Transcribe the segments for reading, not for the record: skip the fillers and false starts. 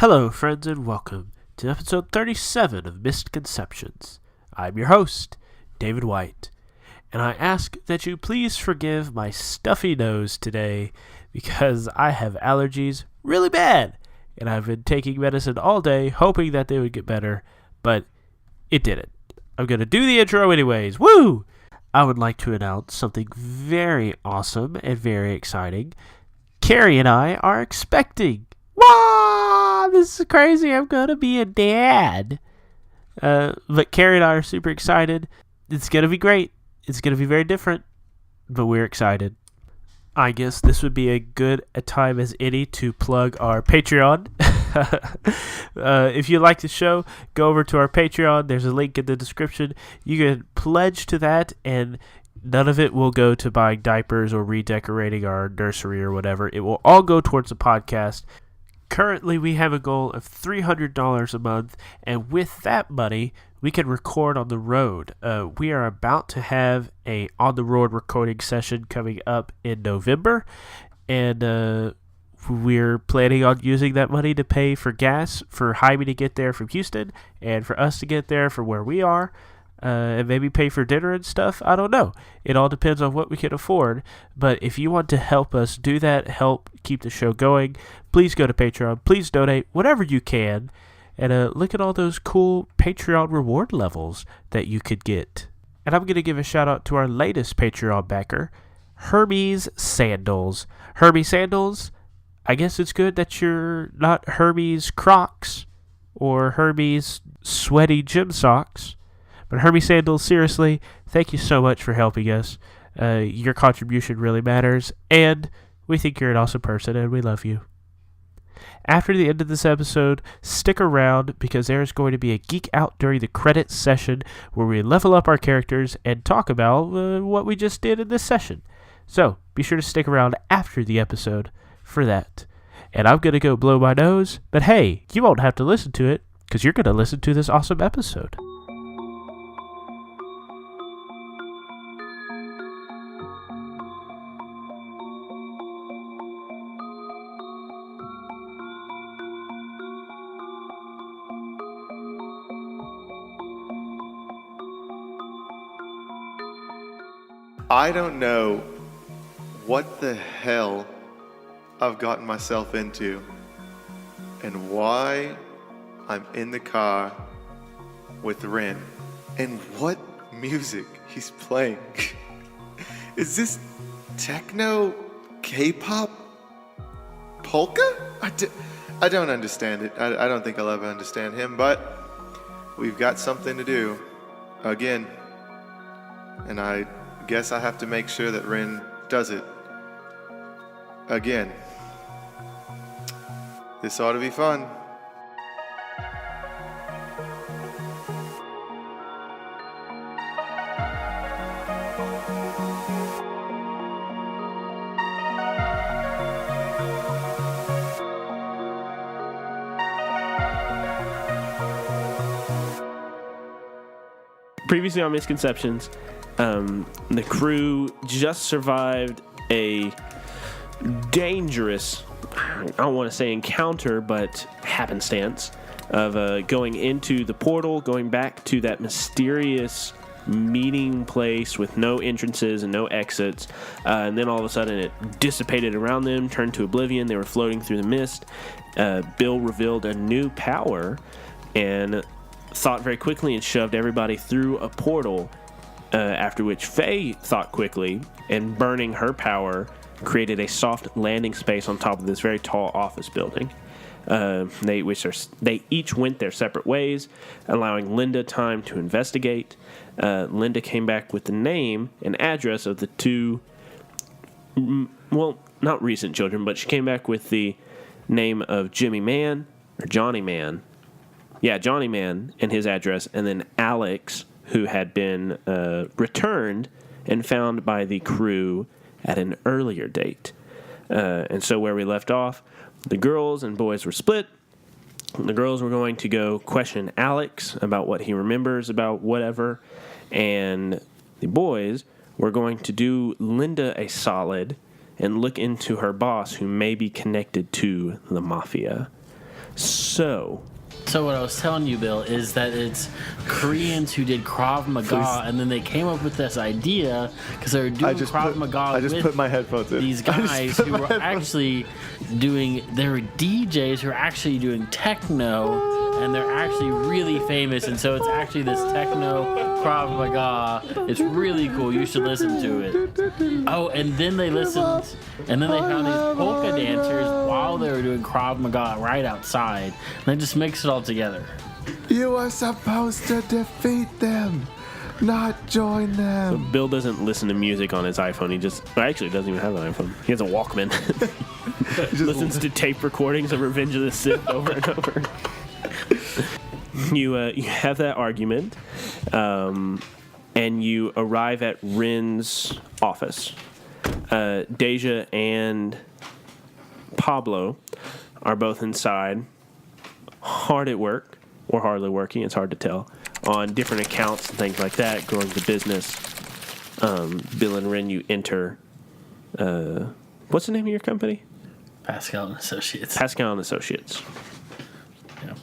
Hello, friends, and welcome to episode 37 of Mistconceptions. I'm your host, David White, and I ask that you please forgive my stuffy nose today because I have allergies really bad, and I've been taking medicine all day hoping that they would get better, but it didn't. I'm going to do the intro anyways. Woo! I would like to announce something very awesome and very exciting. Carrie and I are expecting. Wow, this is crazy. I'm going to be a dad. But Carrie and I are super excited. It's going to be great. It's going to be very different, but we're excited. I guess this would be a good a time as any to plug our Patreon. If you like the show, go over to our Patreon. There's a link in the description. You can pledge to that, and none of it will go to buying diapers or redecorating our nursery or whatever. It will all go towards the podcast. Currently, we have a goal of $300 a month, and with that money, we can record on the road. We are about to have a on-the-road recording session coming up in November, and we're planning on using that money to pay for gas for Jaime to get there from Houston, and for us to get there from where we are. And maybe pay for dinner and stuff. I don't know. It all depends on what we can afford. But if you want to help us do that, help keep the show going, please go to Patreon. Please donate whatever you can. And look at all those cool Patreon reward levels that you could get. And I'm going to give a shout out to our latest Patreon backer, Hermes Sandals. Hermes Sandals, I guess it's good that you're not Hermes Crocs or Hermes Sweaty Gym Socks. But Hermes Sandals, seriously, thank you so much for helping us. Your contribution really matters, and we think you're an awesome person, and we love you. After the end of this episode, stick around because there is going to be a Geek Out during the credits session where we level up our characters and talk about what we just did in this session. So, be sure to stick around after the episode for that. And I'm going to go blow my nose, but hey, you won't have to listen to it because you're going to listen to this awesome episode. I don't know what the hell I've gotten myself into and why I'm in the car with Ren and what music he's playing. Is this techno, K-pop, polka? I don't understand it. I don't think I'll ever understand him, but we've got something to do again, and I guess I have to make sure that Ren does it again. This ought to be fun. Previously on Misconceptions, the crew just survived a dangerous, I don't want to say encounter, but happenstance of going into the portal, going back to that mysterious meeting place with no entrances and no exits, and then all of a sudden it dissipated around them, turned to oblivion. They were floating through the mist. Bill revealed a new power and thought very quickly and shoved everybody through a portal, after which Faye thought quickly and burning her power created a soft landing space on top of this very tall office building. They each went their separate ways, allowing Linda time to investigate. Linda came back with the name and address of the two, well, not recent children, but she came back with the name of Jimmy Man, or Johnny Man. Yeah, Johnny Man and his address, and then Alex, who had been returned and found by the crew at an earlier date. And so where we left off, the girls and boys were split. The girls were going to go question Alex about what he remembers about whatever, and the boys were going to do Linda a solid and look into her boss, who may be connected to the mafia. So what I was telling you, Bill, is that it's Koreans who did Krav Maga, and then they came up with this idea because they were doing Krav Maga I just put my headphones in. these guys who were actually they were DJs who were actually doing techno, and they're actually really famous, and so it's actually this techno Krav Maga. It's really cool. You should listen to it. Oh, and then they listened, and then they found these polka dancers while they were doing Krav Maga right outside, and they just mixed it all together. You are supposed to defeat them, not join them. Bill doesn't listen to music on his iPhone. He actually doesn't even have an iPhone. He has a Walkman. He listens to tape recordings of Revenge of the Sith over and over. You have that argument, and you arrive at Rin's office. Deja and Pablo are both inside, hard at work, or hardly working, it's hard to tell, on different accounts and things like that, growing the business. Bill and Rin, you enter, what's the name of your company? Pascal and Associates. Pascal and Associates. Yeah.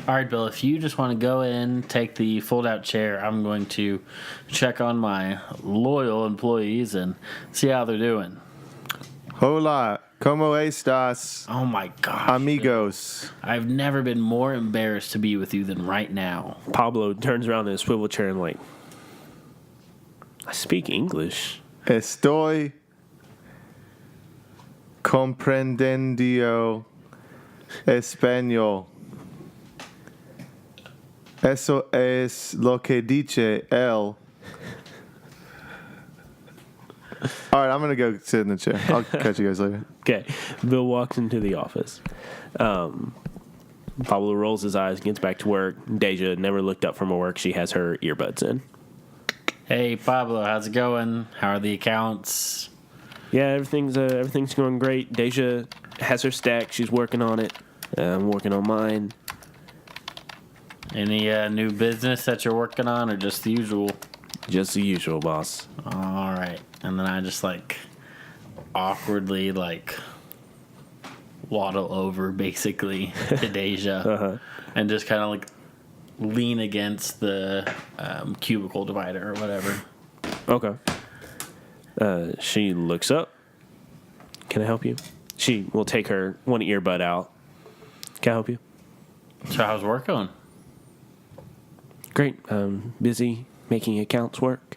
All right, Bill, if you just want to go in, take the fold-out chair, I'm going to check on my loyal employees and see how they're doing. Hola, ¿cómo estás, Oh, my gosh. amigos? Bill. I've never been more embarrassed to be with you than right now. Pablo turns around in his swivel chair and I speak English. Estoy comprendiendo español. Eso es lo que dice él. All right, I'm going to go sit in the chair. I'll catch you guys later. Okay. Bill walks into the office. Pablo rolls his eyes, gets back to work. Deja never looked up from her work. She has her earbuds in. Hey, Pablo, how's it going? How are the accounts? Yeah, everything's going great. Deja has her stack. She's working on it. I'm working on mine. Any new business that you're working on, or just the usual? Just the usual, boss. All right. And then I just awkwardly waddle over basically to Deja and just kind of lean against the cubicle divider or whatever. Okay. She looks up. Can I help you? She will take her one earbud out. Can I help you? So how's work going? Great. Busy making accounts work.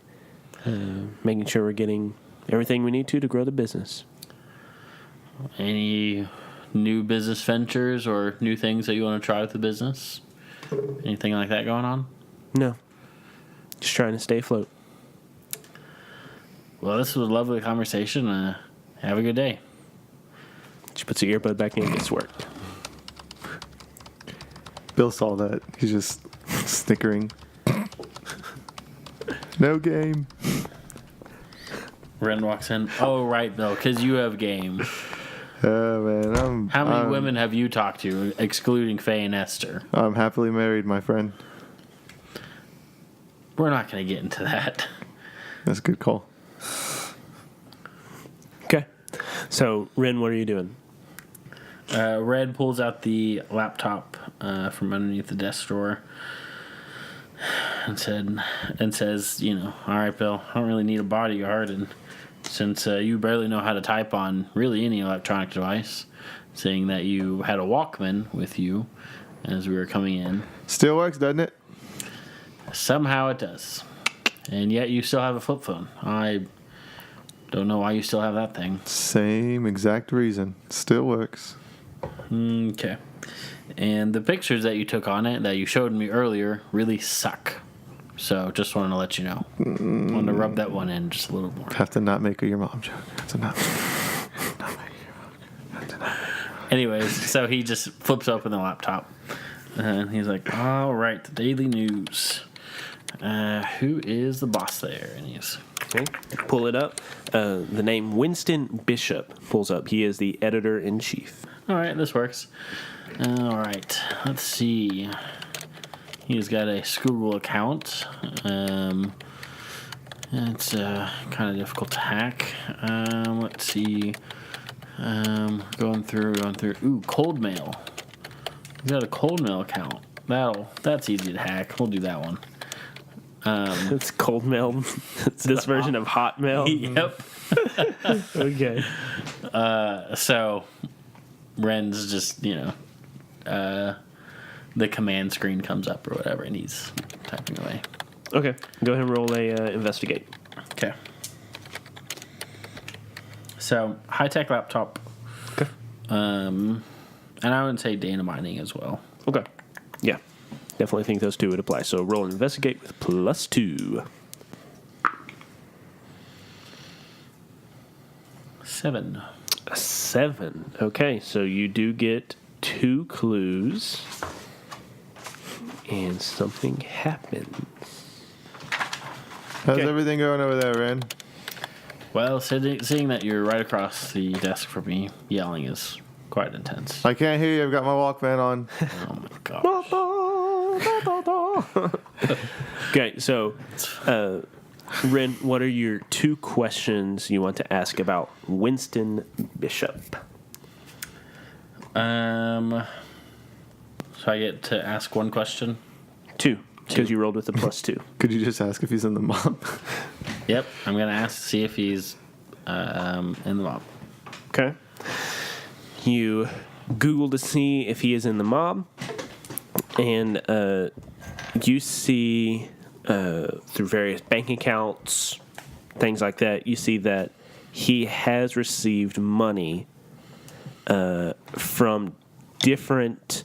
Making sure we're getting everything we need to grow the business. Any new business ventures or new things that you want to try with the business? Anything like that going on? No. Just trying to stay afloat. Well, this was a lovely conversation. Have a good day. She puts her earbud back in and gets to work. Bill saw that. He's just snickering. No game. Ren walks in. Oh, right, Bill, because you have game. Oh, man. How many women have you talked to, excluding Faye and Esther? I'm happily married, my friend. We're not going to get into that. That's a good call. Okay. So, Ren, what are you doing? Red pulls out the laptop from underneath the desk drawer and says, all right, Bill, I don't really need a bodyguard, and since you barely know how to type on really any electronic device, saying that you had a Walkman with you as we were coming in. Still works, doesn't it? Somehow it does. And yet you still have a flip phone. I don't know why you still have that thing. Same exact reason. Still works. Okay. And the pictures that you took on it that you showed me earlier really suck. So just wanted to let you know. Wanted to rub that one in just a little more. Have to not make your mom joke. Have to not make your mom. Anyways, so he just flips open the laptop. And he's like, all right, the Daily News. Who is the boss there? And he's... Okay. Pull it up. The name Winston Bishop pulls up. He is the editor-in-chief. All right, this works. All right, let's see. He's got a Google account. It's kind of difficult to hack. Let's see. Going through. Ooh, cold mail. You got a cold mail account. That's easy to hack. We'll do that one. It's cold mail. It's this version of Hotmail. Yep. Okay. So Ren's just, the command screen comes up or whatever, and he's typing away. Okay. Go ahead and roll a investigate. Okay. So high-tech laptop. Okay. And I would say data mining as well. Okay. Yeah. Definitely think those two would apply. So roll and investigate with +2. 7. A 7. Okay, so you do get 2 clues. And something happens. How's Okay. everything going over there, Ren? Well, seeing that you're right across the desk from me, yelling is quite intense. I can't hear you. I've got my Walkman on. Oh my gosh. Okay, so, Ren, what are your 2 questions you want to ask about Winston Bishop? So I get to ask one question? 2, because you rolled with a +2. Could you just ask if he's in the mob? Yep, I'm going to ask to see if he's in the mob. Okay. You Google to see if he is in the mob, and you see through various bank accounts, things like that, you see that he has received money from different,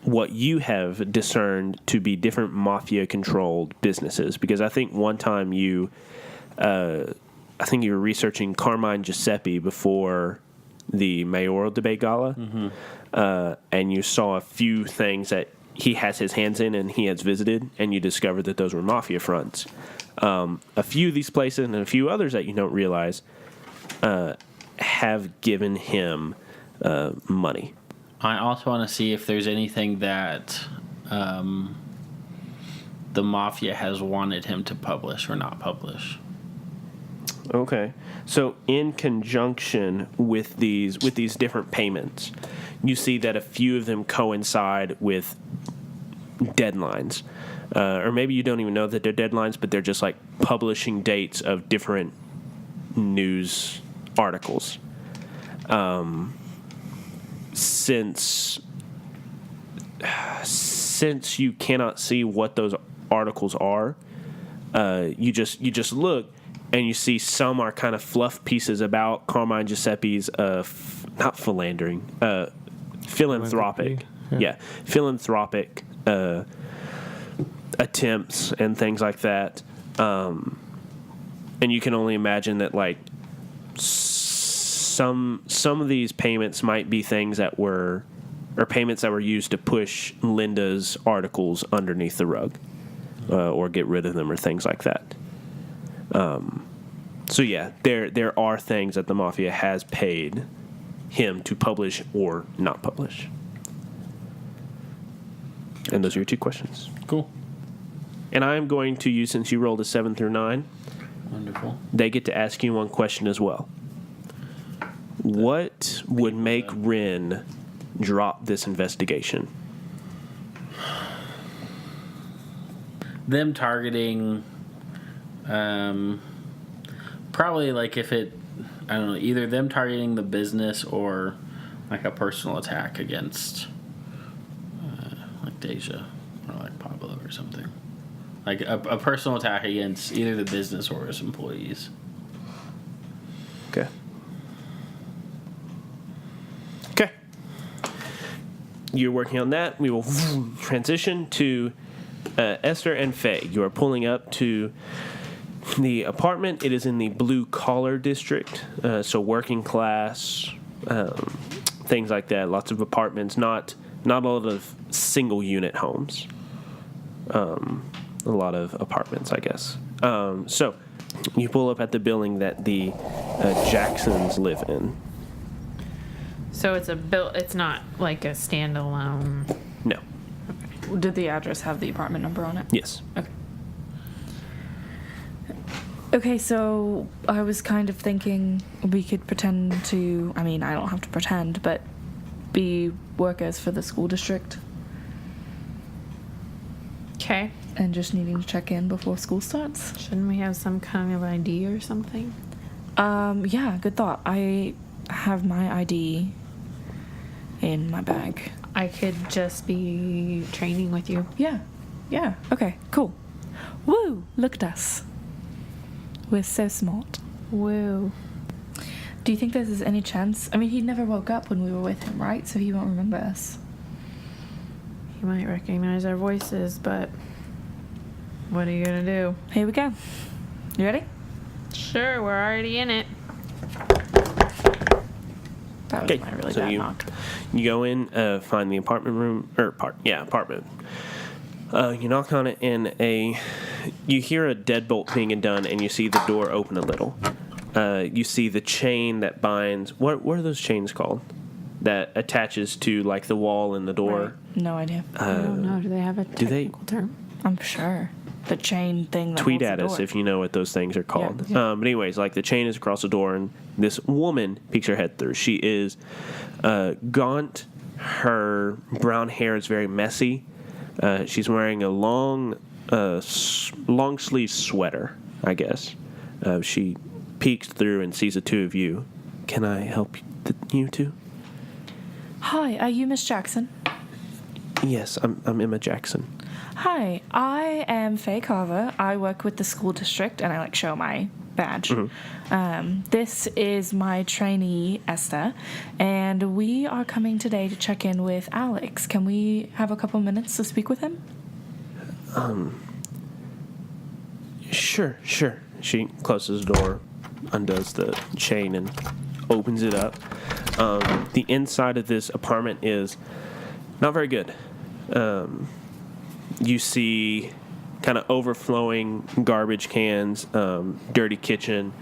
what you have discerned to be different mafia-controlled businesses. Because I think one time you were researching Carmine Giuseppe before the mayoral debate gala, and you saw a few things that he has his hands in and he has visited, and you discovered that those were mafia fronts. A few of these places and a few others that you don't realize have given him money. I also want to see if there's anything that the mafia has wanted him to publish or not publish. Okay. So in conjunction with these different payments, you see that a few of them coincide with deadlines. Or maybe you don't even know that they're deadlines, but they're just like publishing dates of different news articles. Since you cannot see what those articles are, you just look and you see some are kind of fluff pieces about Carmine Giuseppe's not philandering, philanthropic, philanthropic attempts and things like that. And you can only imagine that like some of these payments might be things that were, or payments that were used to push Linda's articles underneath the rug, or get rid of them or things like that. So yeah, there are things that the mafia has paid him to publish or not publish. And those are your 2 questions. Cool. And I'm going to use, since you rolled a 7 through 9, Wonderful. they get to ask you one question as well. What would make Ren drop this investigation? Them targeting, probably like if it, I don't know, either them targeting the business or like a personal attack against, like Deja or like Pablo or something. Like a personal attack against either the business or his employees. Okay. Okay. You're working on that. We will transition to Esther and Faye. You are pulling up to the apartment. It is in the blue collar district, so working class, things like that. Lots of apartments, not a lot of single unit homes. A lot of apartments, I guess. So you pull up at the building that the Jacksons live in. So it's not like a standalone. No. Did the address have the apartment number on it? Yes. Okay. Okay, so I was kind of thinking we could pretend to, I mean, I don't have to pretend, but be workers for the school district Okay. and just needing to check in before school starts. Shouldn't we have some kind of ID or something? Yeah, good thought. I have my ID in my bag. I could just be training with you. Yeah, okay, cool. Woo, look at us. We're so smart. Woo. Do you think there's any chance? I mean, he never woke up when we were with him, right? So he won't remember us. You might recognize our voices, but what are you gonna do? Here we go. You ready? Sure, we're already in it. That was my really bad knock. You go in, find the apartment room, apartment. You knock on it, and you hear a deadbolt being done, and you see the door open a little. You see the chain that binds. What are those chains called? That attaches to like the wall and the door. Right. No idea. I don't know. Do they have a technical term? I'm sure. The chain thing that Tweet holds at the us door. if you know what those things are called. Yeah. But anyways, like the chain is across the door, and this woman peeks her head through. She is gaunt. Her brown hair is very messy. She's wearing a long sleeve sweater, I guess. She peeks through and sees the two of you. Can I help you two? Hi, are you Miss Jackson? Yes, I'm Emma Jackson. Hi, I am Faye Carver. I work with the school district, and I show my badge. Mm-hmm. This is my trainee, Esther, and we are coming today to check in with Alex. Can we have a couple minutes to speak with him? Sure. She closes the door, undoes the chain, and opens it up. The inside of this apartment is not very good. You see kind of overflowing garbage cans, dirty kitchen.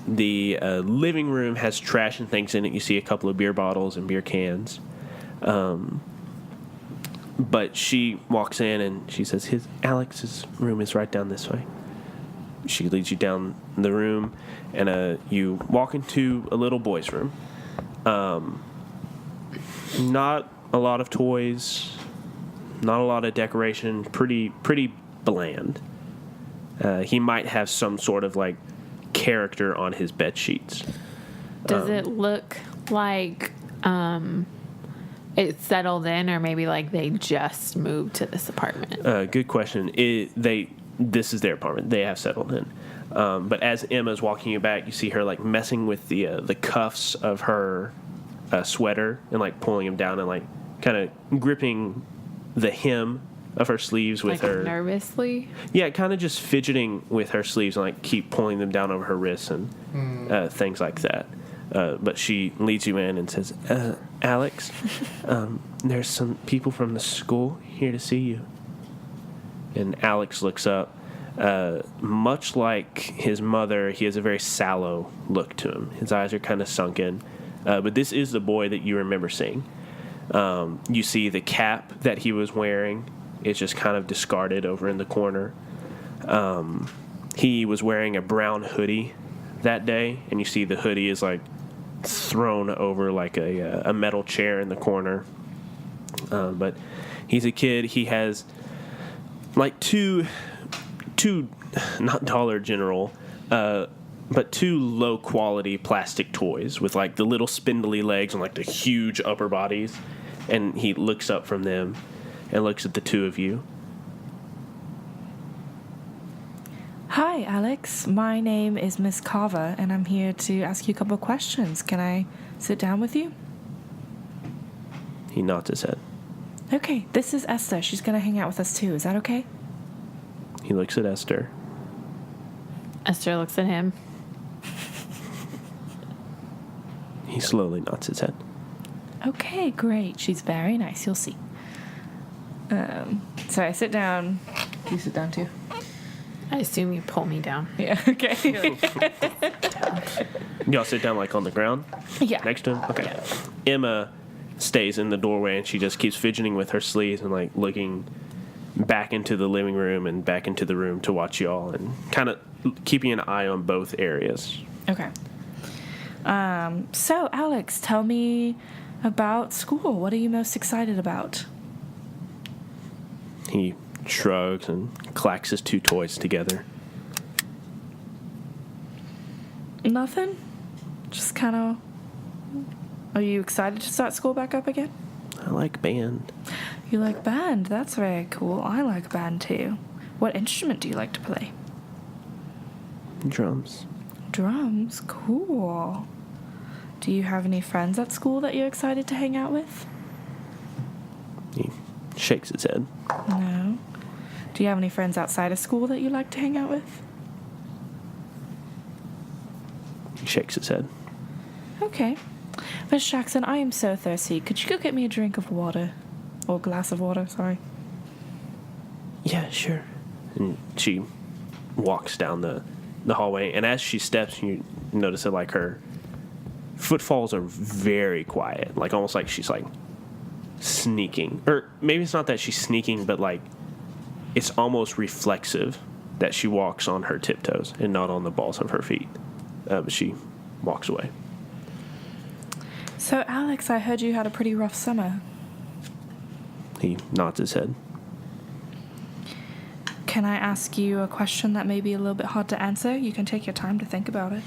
The living room has trash and things in it. You see a couple of beer bottles and beer cans. But she walks in and she says, Alex's room is right down this way. She leads you down the room, and you walk into a little boy's room. Not a lot of toys, not a lot of decoration, pretty bland. He might have some sort of like character on his bed sheets. Does it look like it's settled in, or maybe like they just moved to this apartment? Good question. This is their apartment. They have settled in. But as Emma's walking you back, you see her like messing with the cuffs of her sweater and like pulling them down and like kind of gripping the hem of her sleeves with like her nervously. Yeah, kind of just fidgeting with her sleeves and like keep pulling them down over her wrists and things like that. But she leads you in and says, Alex, there's some people from the school here to see you. And Alex looks up. Much like his mother, he has a very sallow look to him. His eyes are kind of sunken. But this is the boy that you remember seeing. You see the cap that he was wearing is just kind of discarded over in the corner. He was wearing a brown hoodie that day, and you see the hoodie is like thrown over like a metal chair in the corner. But he's a kid. He has like two not Dollar General, but two low quality plastic toys with like the little spindly legs and like the huge upper bodies. And he looks up from them and looks at the two of you. Hi, Alex. My name is Miss Carver, and I'm here to ask you a couple of questions. Can I sit down with you? He nods his head. Okay, this is Esther. She's going to hang out with us too. Is that okay? He looks at Esther. Esther looks at him. He slowly nods his head. Okay, great. She's very nice. You'll see. So I sit down. You sit down too. I assume you pull me down. Yeah. Okay. Y'all sit down like on the ground? Yeah. Next to him? Okay. Emma stays in the doorway and she just keeps fidgeting with her sleeves and like looking back into the living room and back into the room to watch y'all and kind of keeping an eye on both areas. Okay. So Alex, tell me about school. What are you most excited about? He shrugs and clacks his two toys together. Nothing? Just kind of... Are you excited to start school back up again? I like band. You like band? That's very cool. I like band too. What instrument do you like to play? Drums. Drums? Cool. Do you have any friends at school that you're excited to hang out with? He shakes his head. No. Do you have any friends outside of school that you like to hang out with? He shakes his head. Okay. Miss Jackson, I am so thirsty. Could you go get me a drink of water? Or a glass of water, sorry. Yeah, sure. And she walks down the hallway, and as she steps, you notice that, like, her footfalls are very quiet, like, almost like she's, like, sneaking. Or maybe it's not that she's sneaking, but, like, it's almost reflexive that she walks on her tiptoes and not on the balls of her feet. But she walks away. So, Alex, I heard you had a pretty rough summer. He nods his head. Can I ask you a question that may be a little bit hard to answer? You can take your time to think about it.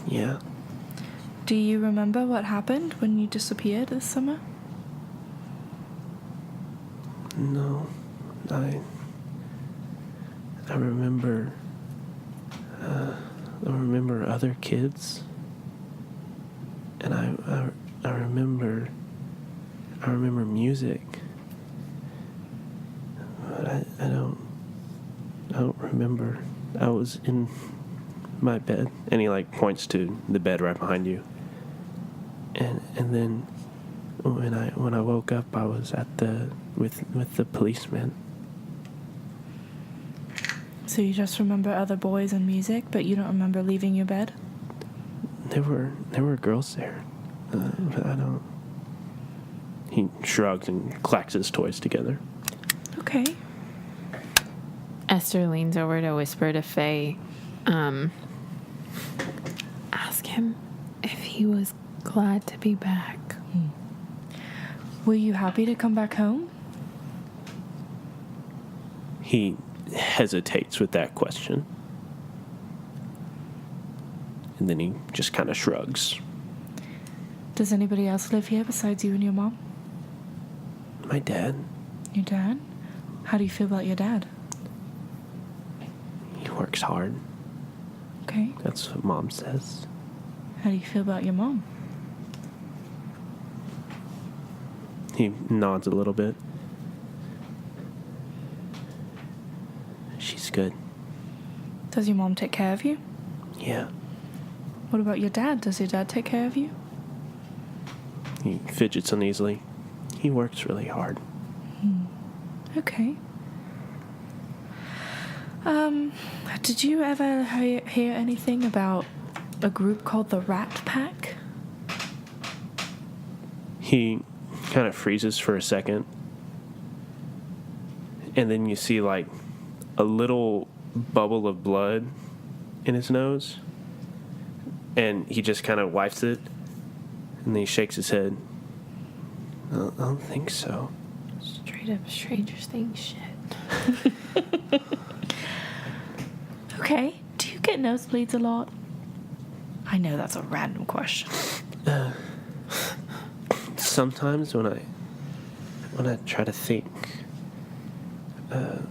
Yeah. Do you remember what happened when you disappeared this summer? No. I remember... I remember other kids. And I remember music, but I don't remember. I was in my bed, and he like points to the bed right behind you. And then when I woke up, I was at with the policeman. So you just remember other boys and music, but you don't remember leaving your bed? There were girls there, but I don't. He shrugs and clacks his toys together. Okay. Esther leans over to whisper to Faye, ask him if he was glad to be back. Were you happy to come back home? He hesitates with that question. And then he just kind of shrugs. Does anybody else live here besides you and your mom? My dad. Your dad? How do you feel about your dad? He works hard. Okay. That's what Mom says. How do you feel about your mom? He nods a little bit. She's good. Does your mom take care of you? Yeah. What about your dad? Does your dad take care of you? He fidgets uneasily. He works really hard. Okay. Did you ever hear anything about a group called the Ratpack? He kind of freezes for a second. And then you see like a little bubble of blood in his nose. And he just kind of wipes it. And then he shakes his head. I don't think so. Straight up Stranger Things shit. Okay. Do you get nosebleeds a lot? I know that's a random question. Sometimes when I try to think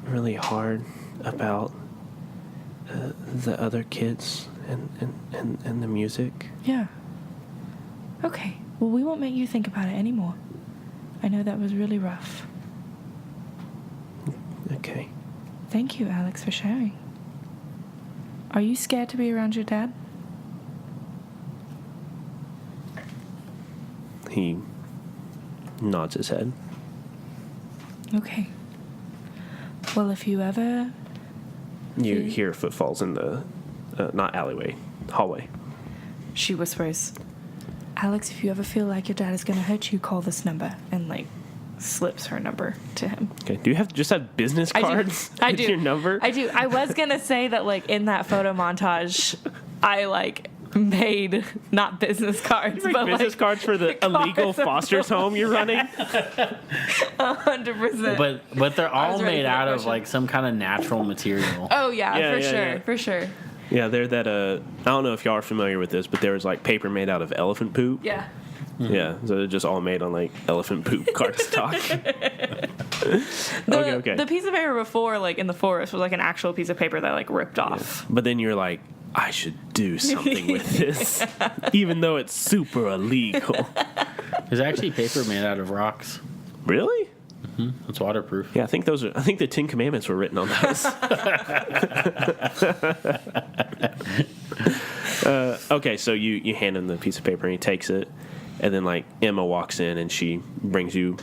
really hard about the other kids and the music. Yeah. Okay. Well, we won't make you think about it anymore. I know that was really rough. Okay. Thank you, Alex, for sharing. Are you scared to be around your dad? He nods his head. Okay. Well, if you ever... You hear footfalls in the, not alleyway, hallway. She whispers, Alex, if you ever feel like your dad is going to hurt you, call this number. And, like, slips her number to him. Okay. Do you have business cards I do. with your number? I do. I was going to say that, like, in that photo montage, I, like, made not business cards, but business cards for the illegal foster's home you're running. 100%. But they're all was ready made for that out of question. like some kind of natural material. Oh yeah, Yeah, for yeah, sure, yeah. for sure. Yeah, they're that. I don't know if y'all are familiar with this, but there was like paper made out of elephant poop. Yeah. Yeah, so they're just all made on like elephant poop cardstock. Okay. The piece of paper before, like in the forest, was like an actual piece of paper that like ripped off. But then you're like, I should do something with this, even though it's super illegal. There's actually paper made out of rocks. Really? It's waterproof. Yeah, I think the 10 Commandments were written on those. Okay, so you hand him the piece of paper and he takes it, and then like Emma walks in and she brings you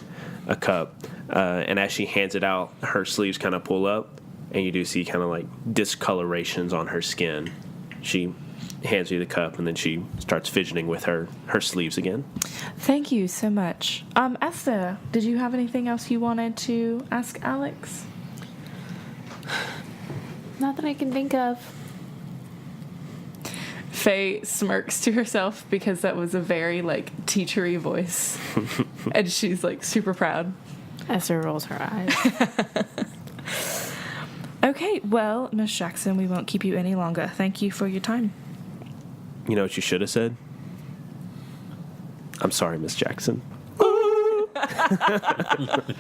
a cup, and as she hands it out, her sleeves kind of pull up, and you do see kind of like discolorations on her skin. She hands you the cup, and then she starts fidgeting with her sleeves again. Thank you so much. Esther, did you have anything else you wanted to ask Alex? Not that I can think of. Faye smirks to herself because that was a very like teachery voice, and she's like super proud. Esther rolls her eyes. Okay, well, Miss Jackson, we won't keep you any longer. Thank you for your time. You know what you should have said? I'm sorry, Miss Jackson.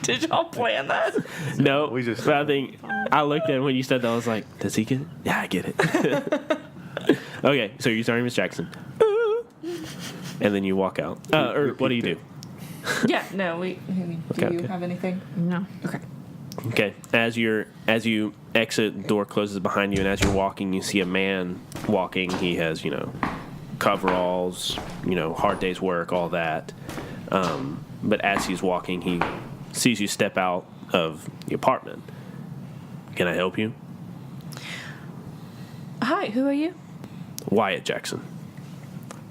Did y'all plan that? No, We just- but I think I looked at it when you said that. I was like, does he get it? Yeah, I get it. Okay, so you're sorry, Miss Jackson. And then you walk out. Or what do you do? Yeah, no, do Okay, you okay. have anything? No. Okay. Okay, as you exit, the door closes behind you, and as you're walking, you see a man walking. He has, coveralls, hard day's work, all that. But as he's walking, he sees you step out of the apartment. Can I help you? Hi, who are you? Wyatt Jackson.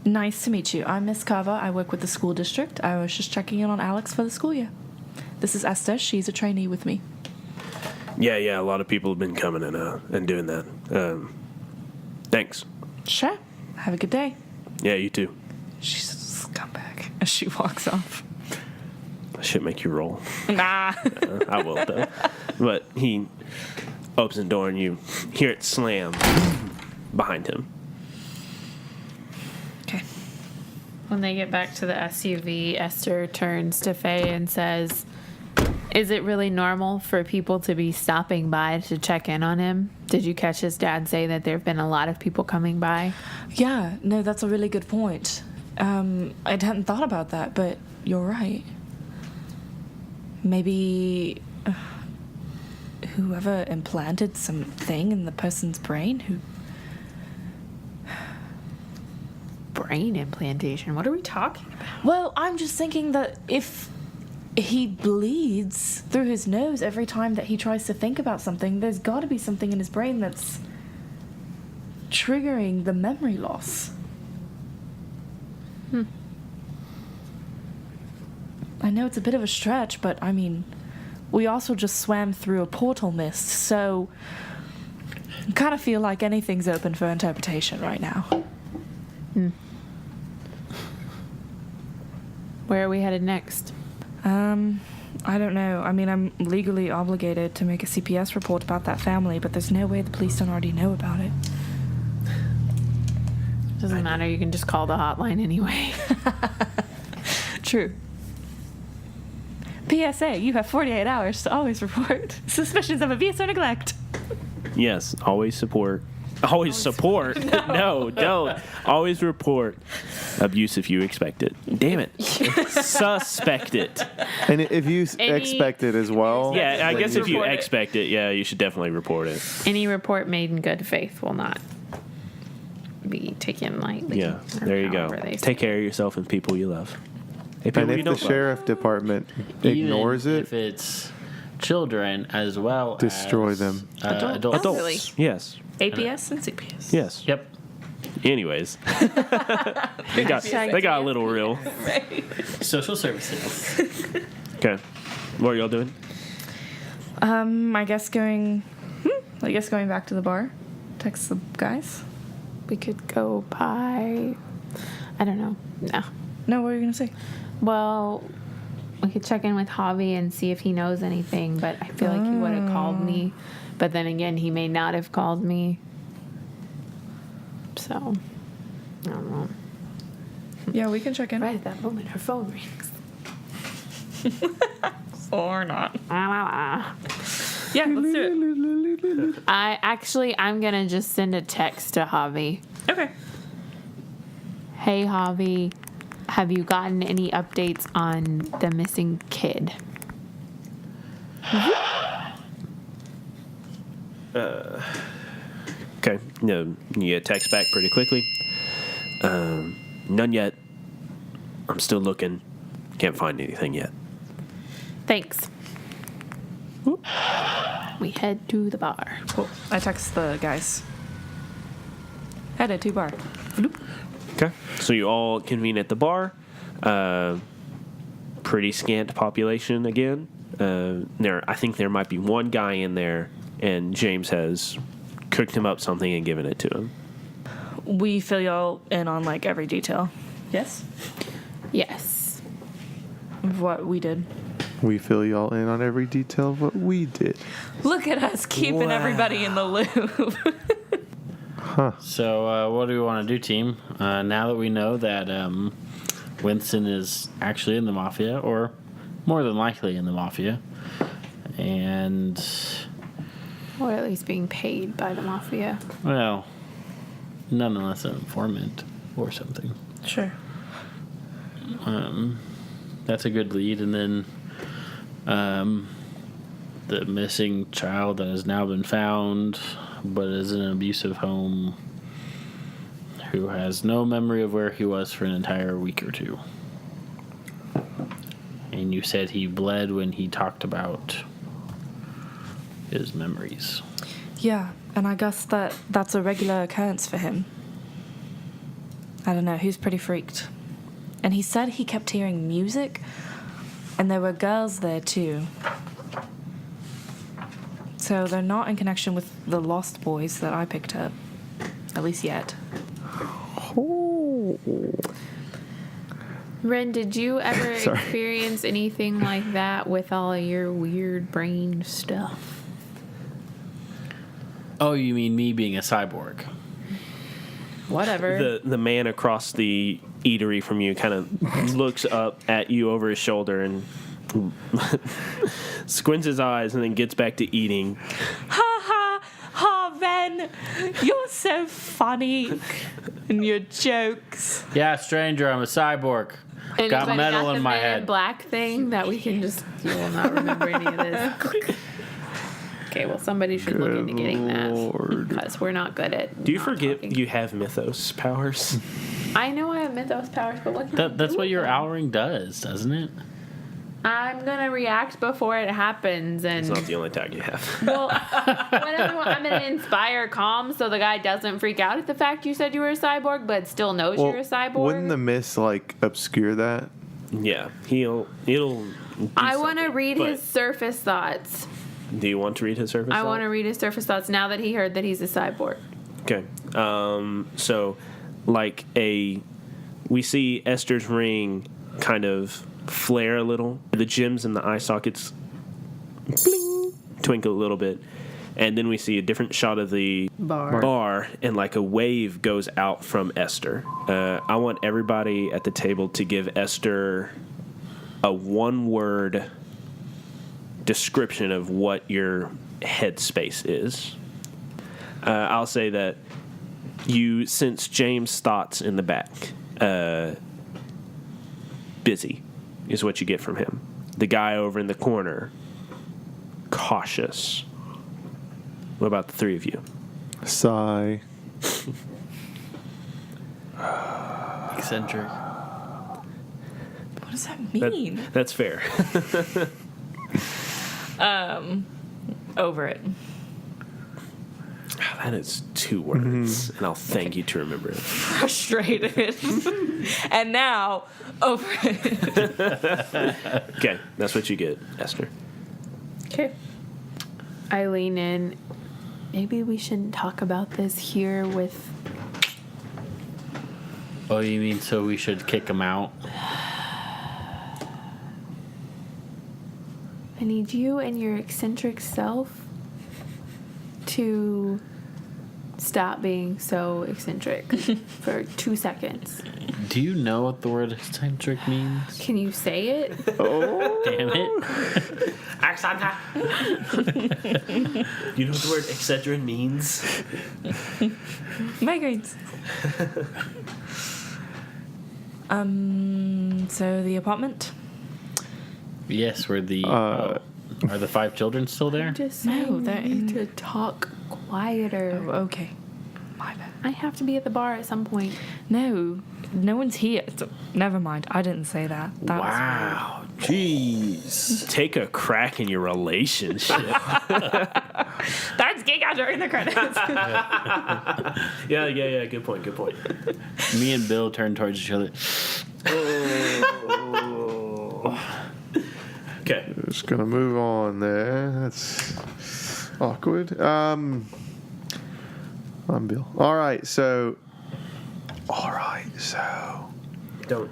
Nice to meet you. I'm Miss Carver. I work with the school district. I was just checking in on Alex for the school year. This is Esther. She's a trainee with me. Yeah, a lot of people have been coming and doing that. Thanks. Sure. Have a good day. Yeah, you too. She's a scumbag as she walks off. I should make you roll. Nah. I will, though. But he opens the door, and you hear it slam behind him. Okay. When they get back to the SUV, Esther turns to Faye and says, "Is it really normal for people to be stopping by to check in on him? Did you catch his dad say that there have been a lot of people coming by?" Yeah, no, that's a really good point. I hadn't thought about that, but you're right. Maybe whoever implanted something in the person's brain who... Brain implantation? What are we talking about? Well, I'm just thinking that if he bleeds through his nose every time that he tries to think about something, there's got to be something in his brain that's triggering the memory loss. I know it's a bit of a stretch, but I mean, we also just swam through a portal mist, so I kind of feel like anything's open for interpretation right now. Where are we headed next? I don't know. I mean, I'm legally obligated to make a CPS report about that family, but there's no way the police don't already know about it. Doesn't matter. You can just call the hotline anyway. True. PSA, you have 48 hours to always report suspicions of abuse or neglect. Yes, always support. Always support? No, don't. Always report abuse if you expect it. Damn it. Suspect it. And if you Any- expect it as well. Yeah, I then guess if you report it. expect it, yeah, you should definitely report it. Any report made in good faith will not be taken lightly. Yeah, or there you go. however they say Take care of yourself and people you love. Hey, people And you if the don't love. sheriff department ignores Even it, if it's children as well Destroy as, them. adults. Adults. Really? Yes. APS and CPS. Yes. Yep. Anyways. they got a little real. Social services. Okay. What are y'all doing? I guess going back to the bar. Text the guys. We could go by. I don't know. No. No, what were you going to say? Well, we could check in with Javi and see if he knows anything, but I feel like he would have called me. But then again, he may not have called me. So, I don't know. Yeah, we can check in. Right at that moment, her phone rings. Or not. Yeah, let's do it. I'm going to just send a text to Javi. Okay. Hey, Javi, have you gotten any updates on the missing kid? Okay. No, you get a text back pretty quickly. None yet. I'm still looking. Can't find anything yet. Thanks. We head to the bar. Cool. I text the guys. Headed to bar. Okay. So you all convene at the bar. Pretty scant population again. I think there might be one guy in there, and James has cooked him up something and given it to him. We fill y'all in on like every detail. Yes? Yes. Of what we did. We fill y'all in on every detail of what we did. Look at us keeping everybody in the loop. So, what do we want to do, team? Now that we know that Winston is actually in the Mafia, or more than likely in the Mafia, and... Or at least being paid by the Mafia. Well, nonetheless an informant or something. Sure. That's a good lead. And then the missing child that has now been found but is in an abusive home, who has no memory of where he was for an entire week or two. And you said he bled when he talked about his memories. Yeah, and I guess that's a regular occurrence for him. I don't know, he's pretty freaked. And he said he kept hearing music, and there were girls there too. So they're not in connection with the Lost Boys that I picked up. At least yet. Ren, did you ever experience anything like that with all of your weird brain stuff? Oh, you mean me being a cyborg? Whatever. The man across the eatery from you kind of looks up at you over his shoulder and squints his eyes and then gets back to eating. Ha ha! Ha, Ben! You're so funny. And your jokes. Yeah, stranger, I'm a cyborg. And Got anybody metal got in the my Man head. in Black thing that we can just... You will not remember any of this. Okay, well, somebody should look into getting that. Because we're not good at... Do you not forget talking. you have mythos powers? I know I have mythos powers, but what can I That's do what with your them? owling does, doesn't it? I'm going to react before it happens. And It's not the only tag you have. well, I'm going to inspire calm so the guy doesn't freak out at the fact you said you were a cyborg, but still knows you're a cyborg. Wouldn't the mist like obscure that? Yeah, it'll. I want to read but- his surface thoughts. Do you want to read his surface? I want to read his surface thoughts now that he heard that he's a cyborg. Okay. So, we see Esther's ring kind of flare a little. The gems in the eye sockets bling, twinkle a little bit. And then we see a different shot of the bar, and like a wave goes out from Esther. I want everybody at the table to give Esther a one-word description of what your headspace is. I'll say that you sense James' thoughts in the back. Busy is what you get from him. The guy over in the corner, cautious. What about the three of you? Sigh. Eccentric. What does that mean? That's fair. Over it. That is 2 words, and I'll thank you to remember it. Frustrated. And now, over it. Okay, that's what you get, Esther. Okay. I lean in. Maybe we shouldn't talk about this here with Oh, you mean so we should kick him out? I need you and your eccentric self to stop being so eccentric for 2 seconds. Do you know what the word eccentric means? Can you say it? Damn it. You know what the word eccentric means? Migraines. So the apartment? Yes, we're the... are the 5 children still there? Just No, saying they're you need in- to talk quieter. Oh, okay. My bad. I have to be at the bar at some point. No one's here. Never mind. I didn't say that. That was Wow. Jeez. Take a crack in your relationship. That's geek out during the credits. Yeah. Good point. Me and Bill turned towards each other. Okay. Just gonna move on there. That's awkward. I'm Bill. All right, so.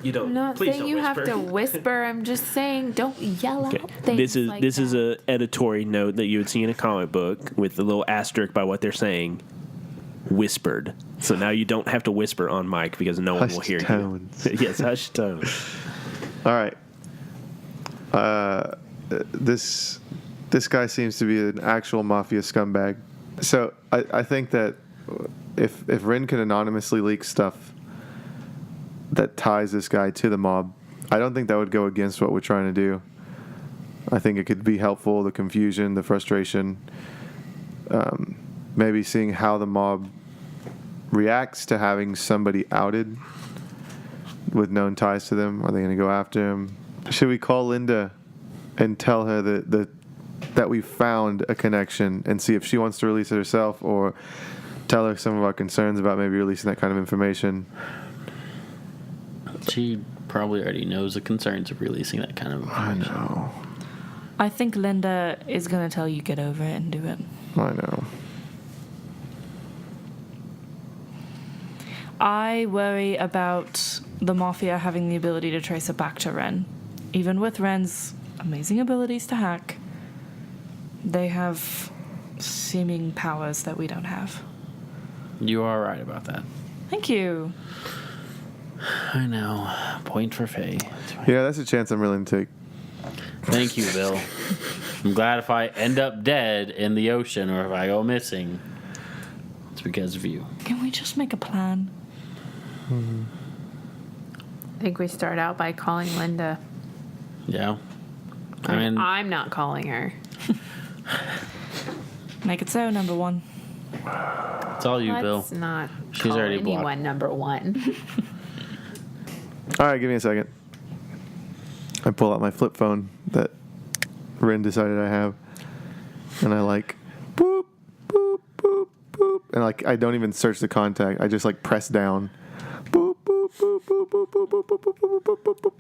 You don't. I'm not please saying don't you whisper. have to whisper. I'm just saying don't yell Okay. out things like This is that. a editorial note that you would see in a comic book with a little asterisk by what they're saying. Whispered. So now you don't have to whisper on mic because no one will Hushed hear tones. you. Yes, hush tones. All right. This guy seems to be an actual mafia scumbag. So I think that if Rin can anonymously leak stuff that ties this guy to the mob, I don't think that would go against what we're trying to do. I think it could be helpful, the confusion, the frustration, maybe seeing how the mob reacts to having somebody outed with known ties to them. Are they going to go after him? Should we call Linda and tell her that we found a connection and see if she wants to release it herself, or tell her some of our concerns about maybe releasing that kind of information? She probably already knows the concerns of releasing that kind of I information. know. I think Linda is going to tell you get over it and do it. I know. I worry about the Mafia having the ability to trace it back to Ren. Even with Ren's amazing abilities to hack, they have seeming powers that we don't have. You are right about that. Thank you. I know. Point for Faye. Yeah, that's a chance I'm willing to take. Thank you, Bill. I'm glad if I end up dead in the ocean or if I go missing, it's because of you. Can we just make a plan? I think we start out by calling Linda. Yeah. I mean, I'm not calling her. Make it so, number one. it's all you, Bill. Let's not She's call already anyone blocked. number one. All right, give me a second. I pull out my flip phone that Rin decided I have, and I like boop, boop, boop, boop, and like I don't even search the contact. I just like press down. Boop, boop, boop, boop, boop, boop, boop, boop, boop, boop, boop, boop.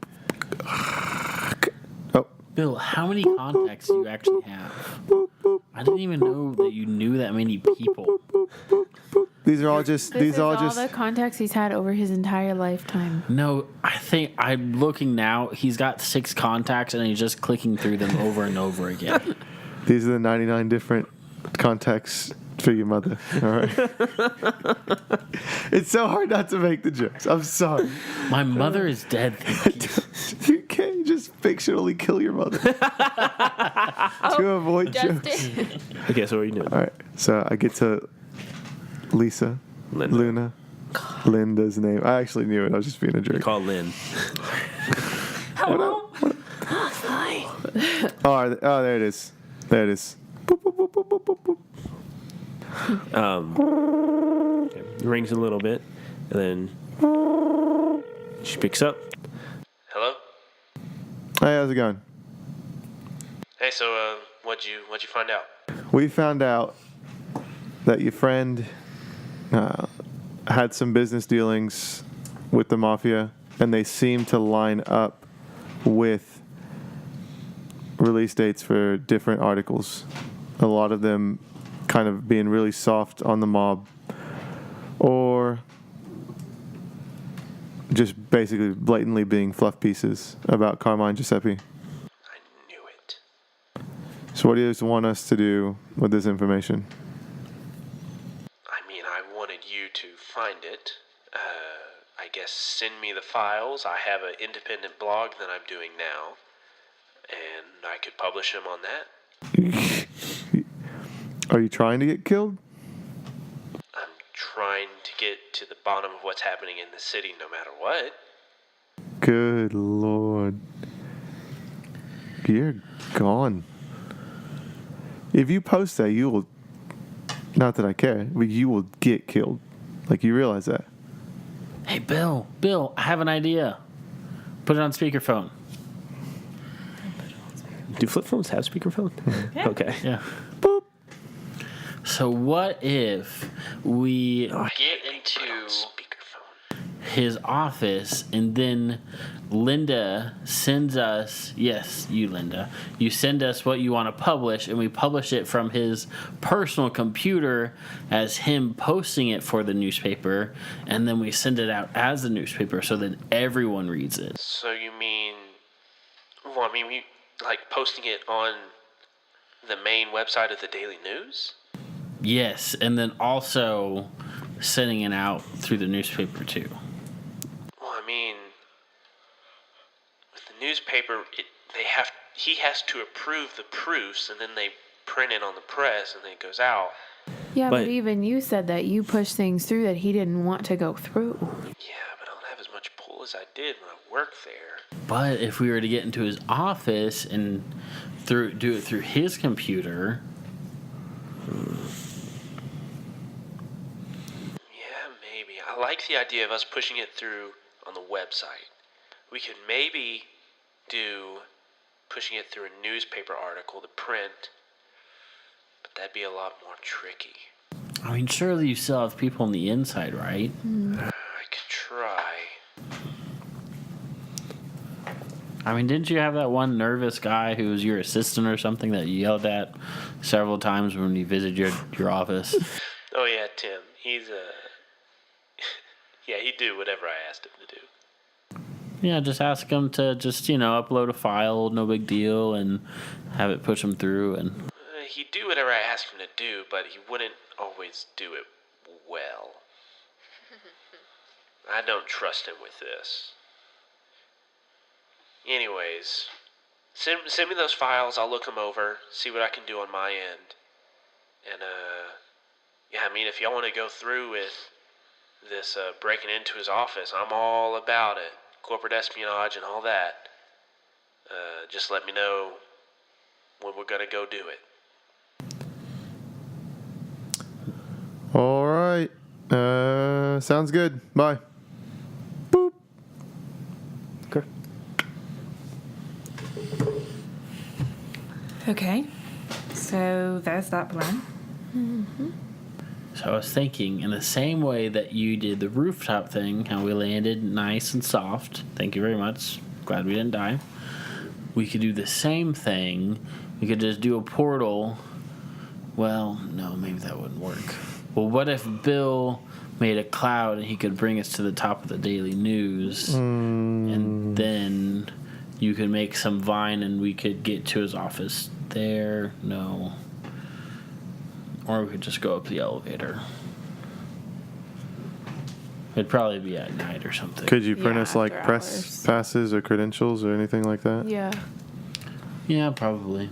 Oh, Bill, how many contacts do you actually have? I didn't even know that you knew that many people. these are all just. This These is are all all just. the contacts he's had over his entire lifetime. No, I think I'm looking now. He's got 6 contacts and he's just clicking through them over and over again. These are the 99 different contacts for your mother. All right. It's so hard not to make the jokes. I'm sorry. My mother is dead. You can't just fictionally kill your mother to avoid jokes. Okay, so what are you doing? All right. So I get to Lisa, Linda. Luna, Linda's name. I actually knew it. I was just being a jerk. Call Lynn. Oh, there it is. There it is. Boop, boop, boop, boop, boop, boop, boop. Okay. Rings a little bit, and then she picks up. Hello. Hey, how's it going? Hey, so what'd you find out? We found out that your friend had some business dealings with the mafia, and they seem to line up with release dates for different articles. A lot of them kind of being really soft on the mob, or just basically blatantly being fluff pieces about Carmine Giuseppe. I knew it. So what do you want us to do with this information? I mean, I wanted you to find it. I guess send me the files. I have an independent blog that I'm doing now, and I could publish them on that. Are you trying to get killed? I'm trying to get to the bottom of what's happening in the city no matter what. Good Lord. You're gone. If you post that, you will... Not that I care, but you will get killed. Like, you realize that? Hey, Bill, I have an idea. Put it on speakerphone. Do flip phones have speakerphone? Yeah. Okay. Yeah. Boop. So what if we get into speakerphone. his office and then Linda sends us, yes, you Linda, you send us what you want to publish and we publish it from his personal computer as him posting it for the newspaper, and then we send it out as a newspaper so that everyone reads it. So you mean... Well, I mean, we like posting it on the main website of the Daily News? Yes, and then also sending it out through the newspaper too. Well, I mean, with the newspaper, he has to approve the proofs, and then they print it on the press, and then it goes out. Yeah, But- but even you said that you pushed things through that he didn't want to go through. Yeah, but I don't have as much pull as I did when I worked there. But if we were to get into his office and do it through his computer, Yeah, maybe. I like the idea of us pushing it through on the website. We could maybe do pushing it through a newspaper article to print, but that'd be a lot more tricky. I mean, surely you still have people on the inside, right? I could try. I mean, didn't you have that one nervous guy who was your assistant or something that you yelled at several times when you visited your office? Oh yeah, Tim. He's yeah, he'd do whatever I asked him to do. Yeah, just ask him to just, upload a file, no big deal, and have it push him through. And He'd do whatever I asked him to do, but he wouldn't always do it well. I don't trust him with this. Anyways, send me those files. I'll look them over, see what I can do on my end. And, yeah, I mean, if y'all want to go through with this breaking into his office, I'm all about it. Corporate espionage and all that. Just let me know when we're going to go do it. All right. Sounds good. Bye. Boop. Okay. Okay. So there's that plan. so I was thinking, in the same way that you did the rooftop thing, how we landed nice and soft. Thank you very much. Glad we didn't die. We could do the same thing. We could just do a portal. Well, no, maybe that wouldn't work. Well, what if Bill made a cloud and he could bring us to the top of the Daily News, and then you could make some vine and we could get to his office there? No. Or we could just go up the elevator. It'd probably be at night or something. Could you print Yeah, us like after press hours. passes or credentials or anything like that? Yeah. Yeah, probably.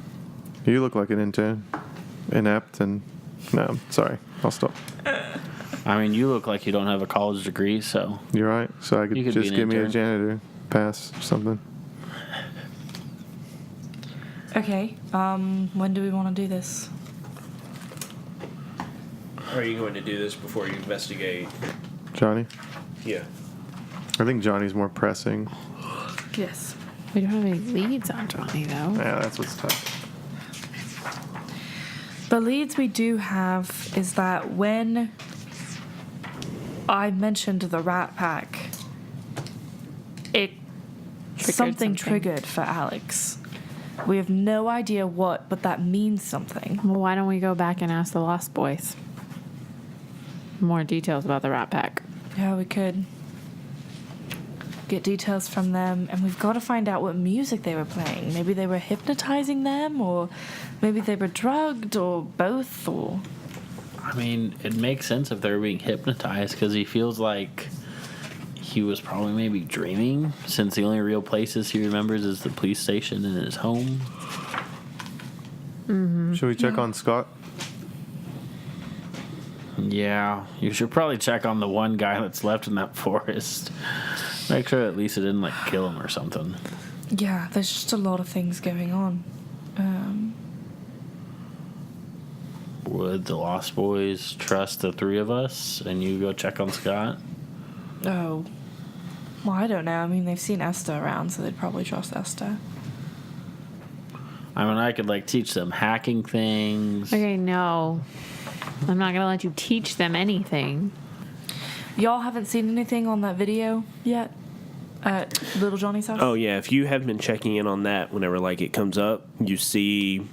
You look like an intern. Inept and... No, sorry. I'll stop. I mean, you look like you don't have a college degree, so... You're right. So I could You could be just an give me a intern. janitor pass or something. Okay. When do we want to do this? Are you going to do this before you investigate? Johnny? Yeah. I think Johnny's more pressing. Yes. We don't have any leads on Johnny, though. Yeah, that's what's tough. The leads we do have is that when I mentioned the Ratpack, it something triggered for Alex. We have no idea what, but that means something. Well, why don't we go back and ask the Lost Boys? More details about the Ratpack. Yeah, we could. get details from them, and we've got to find out what music they were playing. Maybe they were hypnotizing them, or maybe they were drugged, or both, or... I mean, it makes sense if they're being hypnotized, because he feels like he was probably maybe dreaming, since the only real places he remembers is the police station and his home. Should we check on Scott? Yeah, you should probably check on the one guy that's left in that forest. Make sure at least it didn't, like, kill him or something. Yeah, there's just a lot of things going on. Would the Lost Boys trust the three of us and you go check on Scott? Oh. Well, I don't know. I mean, they've seen Esther around, so they'd probably trust Esther. I mean, I could, like, teach them hacking things. Okay, no. I'm not going to let you teach them anything. Y'all haven't seen anything on that video yet at Little Johnny's house? Oh, yeah. If you have been checking in on that, whenever, like, it comes up, you see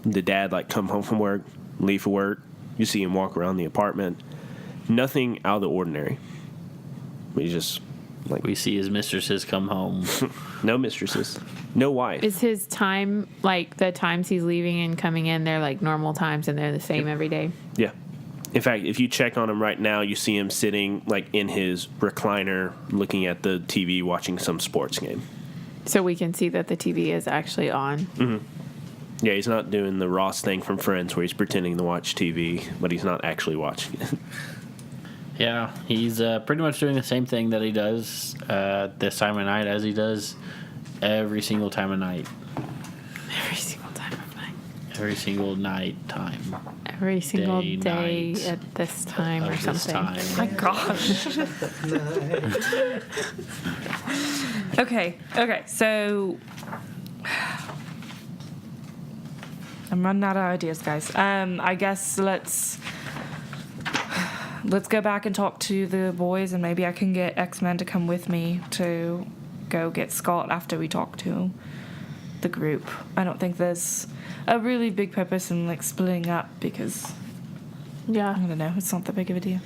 the dad, like, come home from work, leave for work. You see him walk around the apartment. Nothing out of the ordinary. We just, like... We see his mistresses come home. No mistresses. No wife. Is his time, like, the times he's leaving and coming in, they're, like, normal times and they're the same every day? Yeah. In fact, if you check on him right now, you see him sitting, like, in his recliner, looking at the TV, watching some sports game. So we can see that the TV is actually on. Mm-hmm. Yeah, he's not doing the Ross thing from Friends where he's pretending to watch TV, but he's not actually watching it. Yeah, he's pretty much doing the same thing that he does this time of night as he does every single time of night. Every single time of night. Every single night time. Every single Day, day night at this time or of this something. time. My gosh. Okay, so... I'm running out of ideas, guys. I guess let's go back and talk to the boys, and maybe I can get X-Men to come with me to go get Scott after we talk to the group. I don't think there's a really big purpose in, like, splitting up, because I Yeah. don't know, it's not that big of a deal.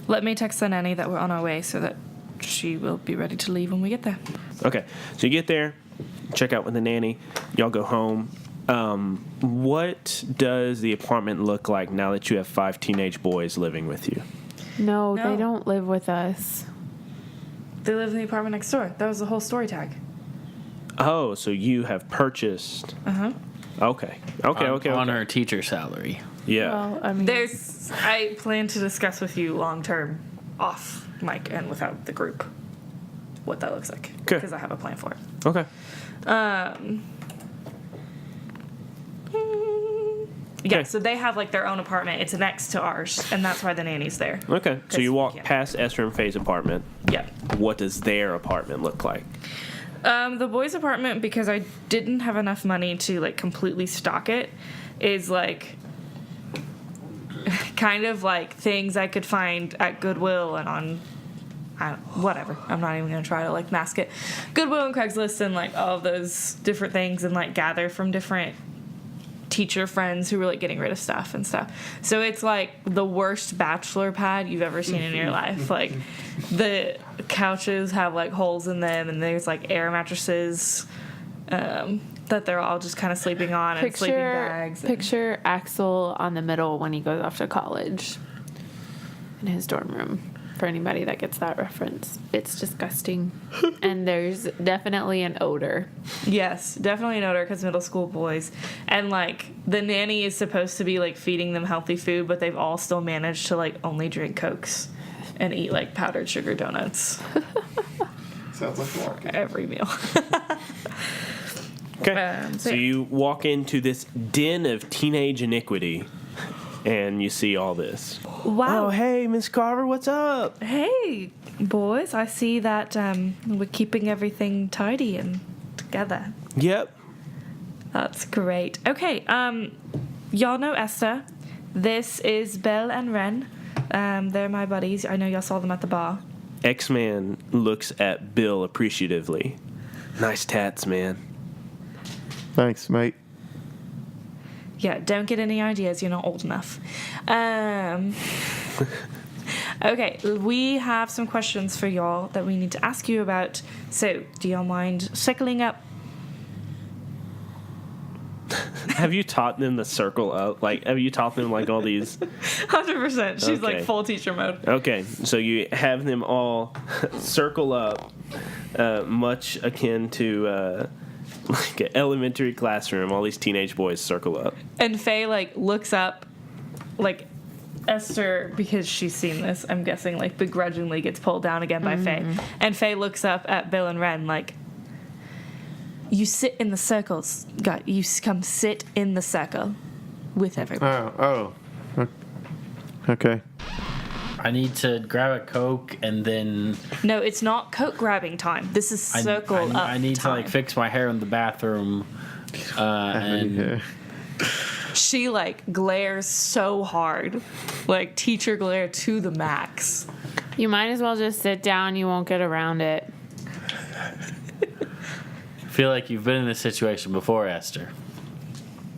Let me text the nanny that we're on our way so that she will be ready to leave when we get there. Okay, so you get there, check out with the nanny, y'all go home. What does the apartment look like now that you have 5 teenage boys living with you? No, No. they don't live with us. They live in the apartment next door. That was the whole story tag. Oh, so you have purchased. Uh-huh. Okay. On her teacher salary. Yeah. Well, I mean, I plan to discuss with you long term, off mic and without the group, what that looks like. Okay. Because I have a plan for it. Okay. Yeah, Okay. so they have, like, their own apartment. It's next to ours, and that's why the nanny's there. Okay. So you walk Yeah. past Esther and Faye's apartment. Yeah. What does their apartment look like? The boys' apartment, because I didn't have enough money to, like, completely stock it, is, like, kind of like things I could find at Goodwill and on, whatever. I'm not even going to try to, like, mask it. Goodwill and Craigslist and, like, all of those different things, and, like, gather from different teacher friends who were, like, getting rid of stuff and stuff. So it's, like, the worst bachelor pad you've ever seen in your life. Like, the couches have, like, holes in them, and there's, like, air mattresses that they're all just kind of sleeping on, and sleeping bags. Picture Axel on the middle when he goes off to college in his dorm room. For anybody that gets that reference, it's disgusting. And there's definitely an odor. Yes, definitely an odor because middle school boys. And, like, the nanny is supposed to be, like, feeding them healthy food, but they've all still managed to, like, only drink Cokes and eat, like, powdered sugar donuts Sounds like a market. every meal. Okay. So you walk into this den of teenage iniquity, and you see all this. Wow. Oh, hey, Miss Carver, what's up? Hey, boys, I see that we're keeping everything tidy and together. Yep. That's great. Okay, y'all know Esther. This is Belle and Ren. They're my buddies. I know y'all saw them at the bar. X-Man looks at Bill appreciatively. Nice tats, man. Thanks, mate. Yeah, don't get any ideas. You're not old enough. Okay, we have some questions for y'all that we need to ask you about. So, do y'all mind circling up? Have you taught them the circle up? Like, have you taught them like all these? 100%. She's Okay. like full teacher mode. Okay, so you have them all circle up, much akin to like an elementary classroom. All these teenage boys circle up. And Faye like looks up, like Esther, because she's seen this, I'm guessing, like begrudgingly gets pulled down again by Faye. And Faye looks up at Bill and Ren like, you sit in the circles. God, you come sit in the circle with everyone. Oh. Okay. I need to grab a Coke and then No, it's not coat grabbing time. This is circle up I need to time. like fix my hair in the bathroom. And Yeah. She like glares so hard, like teacher glare to the max. You might as well just sit down. You won't get around it. I feel like you've been in this situation before, Esther.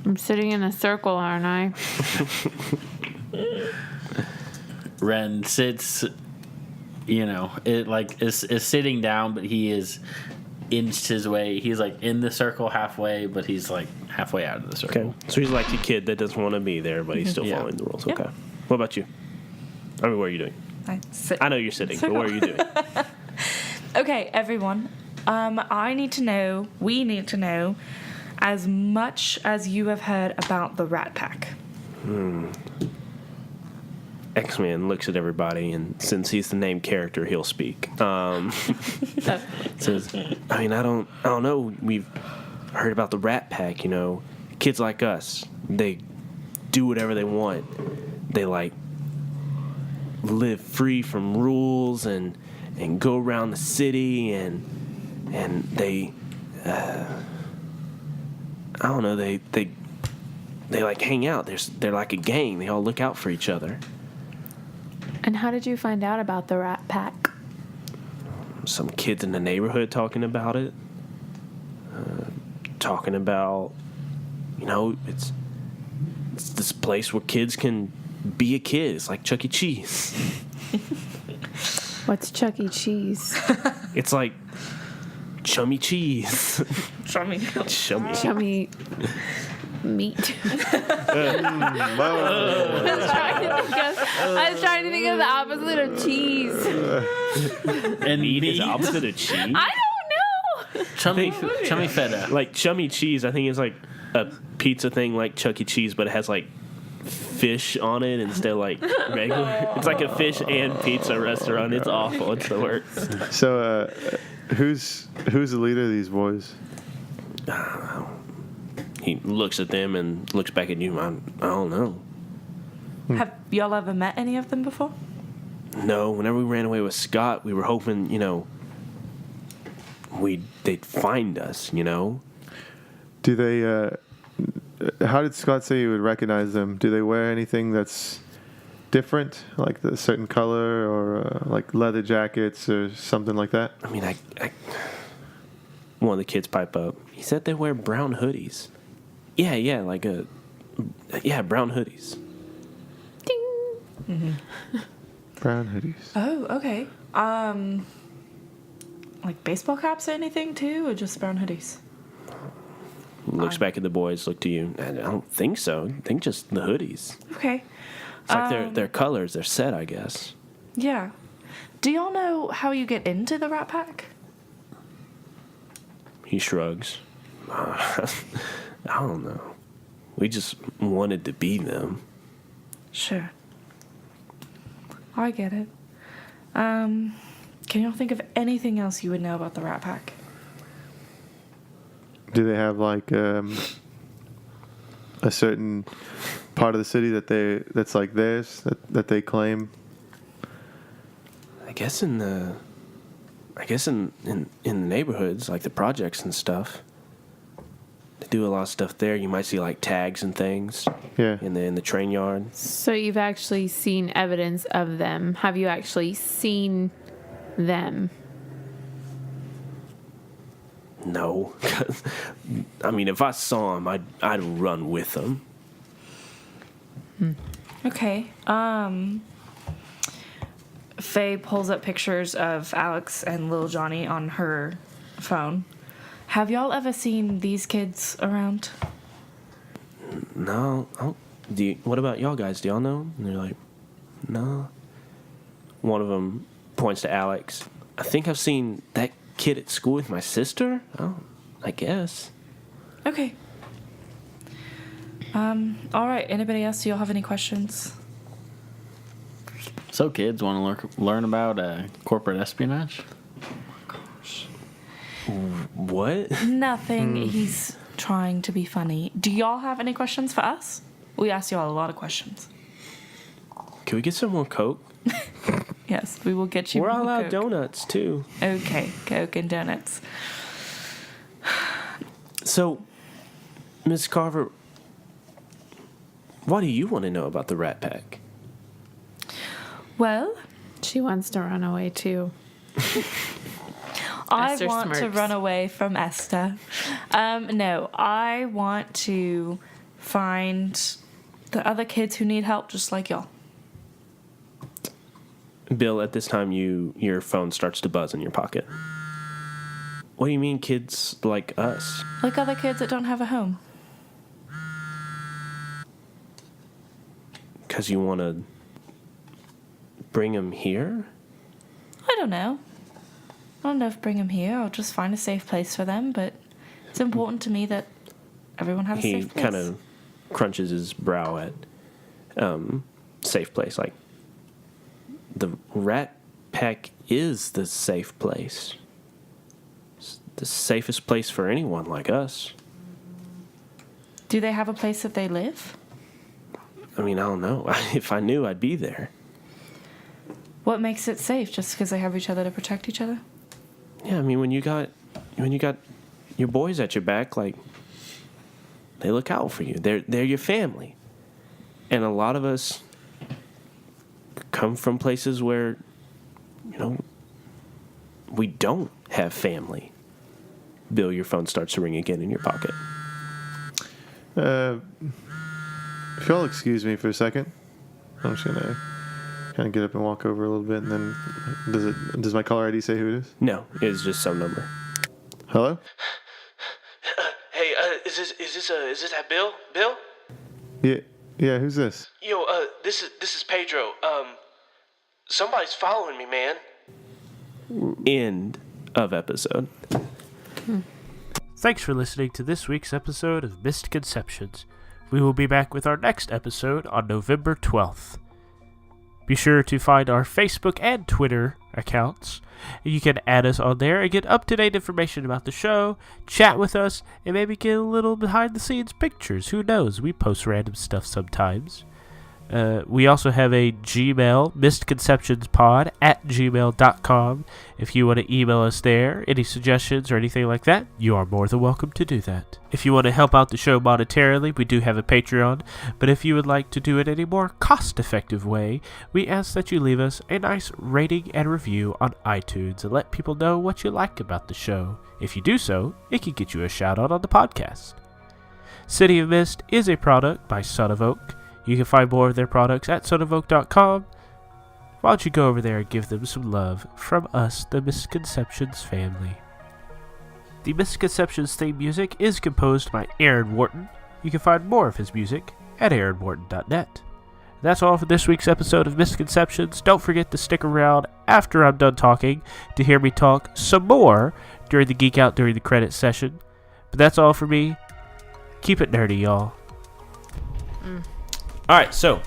I'm sitting in a circle, aren't I? Ren sits, is sitting down, but he is inched his way. He's like in the circle halfway, but he's like halfway out of the circle. Okay, so he's like a kid that doesn't want to be there, but he's still Yeah. following the rules. Yep. Okay. What about you? I mean, what are you doing? I sit. I know you're sitting, but what are you doing? Okay, everyone. We need to know as much as you have heard about the Ratpack. X-Man looks at everybody, and since he's the named character, he'll speak. Says, I don't know. We've heard about the Ratpack. Kids like us, they do whatever they want. They like live free from rules and go around the city and they they like hang out. They're like a gang. They all look out for each other. And how did you find out about the Ratpack? Some kids in the neighborhood talking about it. Talking about, it's this place where kids can be a kid. It's like Chuck E. Cheese. What's Chuck E. Cheese? It's like chummy cheese. Chummy. Chummy meat. I was trying to think of the opposite of cheese. And Meat is meat, the opposite of cheese. I don't know. chummy feta. Like chummy cheese, I think is like a pizza thing like Chuck E. Cheese, but it has like fish on it instead of like regular. It's like a fish and pizza restaurant. It's awful. It's the worst. So, who's the leader of these boys? He looks at them and looks back at you. I don't know. Have y'all ever met any of them before? No, whenever we ran away with Scott, we were hoping, they'd find us, Do they? How did Scott say you would recognize them? Do they wear anything that's different, like a certain color, or like leather jackets or something like that? I mean, I one of the kids pipe up. He said they wear brown hoodies. Yeah, brown hoodies. Ding. Brown hoodies. Oh, okay. Like baseball caps or anything too, or just brown hoodies? Looks back at the boys, look to you. I don't think so. I think just the hoodies. Okay. It's like their colors, they're set, I guess. Yeah. Do y'all know how you get into the Ratpack? He shrugs. I don't know. We just wanted to be them. Sure. I get it. Can y'all think of anything else you would know about the Ratpack? Do they have like a certain part of the city that's like theirs that they claim? I guess in the neighborhoods, like the projects and stuff. They do a lot of stuff there. You might see like tags and things. Yeah. In the train yard. So you've actually seen evidence of them. Have you actually seen them? No. I mean, if I saw them, I'd run with them. Faye pulls up pictures of Alex and Lil Johnny on her phone. Have y'all ever seen these kids around? No. What about y'all guys? Do y'all know? And they're like, no. One of them points to Alex. I think I've seen that kid at school with my sister. Oh, I guess. Okay. All right. Anybody else? Do y'all have any questions? So kids want to learn about corporate espionage? What? Nothing. He's trying to be funny. Do y'all have any questions for us? We asked y'all a lot of questions. Can we get some more Coke? Yes, we will get you We're more all out Coke. donuts, too. Okay, Coke and donuts. So, Miss Carver, what do you want to know about the Ratpack? Well, She wants to run away too. I Esther want to smirks. run away from Esther. No, I want to find the other kids who need help just like y'all. Bill, at this time, your phone starts to buzz in your pocket. What do you mean kids like us? Like other kids that don't have a home. Because you want to bring them here? I don't know. I don't know if bring them here. I'll just find a safe place for them, but it's important to me that everyone has a He safe place. kind of crunches his brow at safe place. Like, the Ratpack is the safe place. It's the safest place for anyone like us. Do they have a place that they live? I mean, I don't know. If I knew, I'd be there. What makes it safe? Just because they have each other to protect each other? Yeah, I mean, when you got your boys at your back, like, they look out for you. They're your family. And a lot of us come from places where, we don't have family. Bill, your phone starts to ring again in your pocket. If y'all excuse me for a second, I'm just gonna kind of get up and walk over a little bit, and then does my caller ID say who it is? No, it's just some number. Hello? Hey, is this that Bill? Bill? Yeah. Who's this? Yo, this is Pedro. Somebody's following me, man. End of episode. Thanks for listening to this week's episode of Mistconceptions. We will be back with our next episode on November 12th. Be sure to find our Facebook and Twitter accounts. You can add us on there and get up-to-date information about the show, chat with us, and maybe get a little behind-the-scenes pictures. Who knows? We post random stuff sometimes. We also have a Gmail, mistconceptionspod@gmail.com. If you want to email us there, any suggestions or anything like that, you are more than welcome to do that. If you want to help out the show monetarily, we do have a Patreon, but if you would like to do it in a more cost-effective way, we ask that you leave us a nice rating and review on iTunes and let people know what you like about the show. If you do so, it can get you a shout-out on the podcast. City of Mist is a product by Son of Oak. You can find more of their products at sonofoak.com. Why don't you go over there and give them some love from us, the Misconceptions family. The Misconceptions theme music is composed by Aaron Wharton. You can find more of his music at aaronwharton.net. That's all for this week's episode of Misconceptions. Don't forget to stick around after I'm done talking to hear me talk some more during the Geek Out during the credits session. But that's all for me. Keep it nerdy, y'all. Alright, so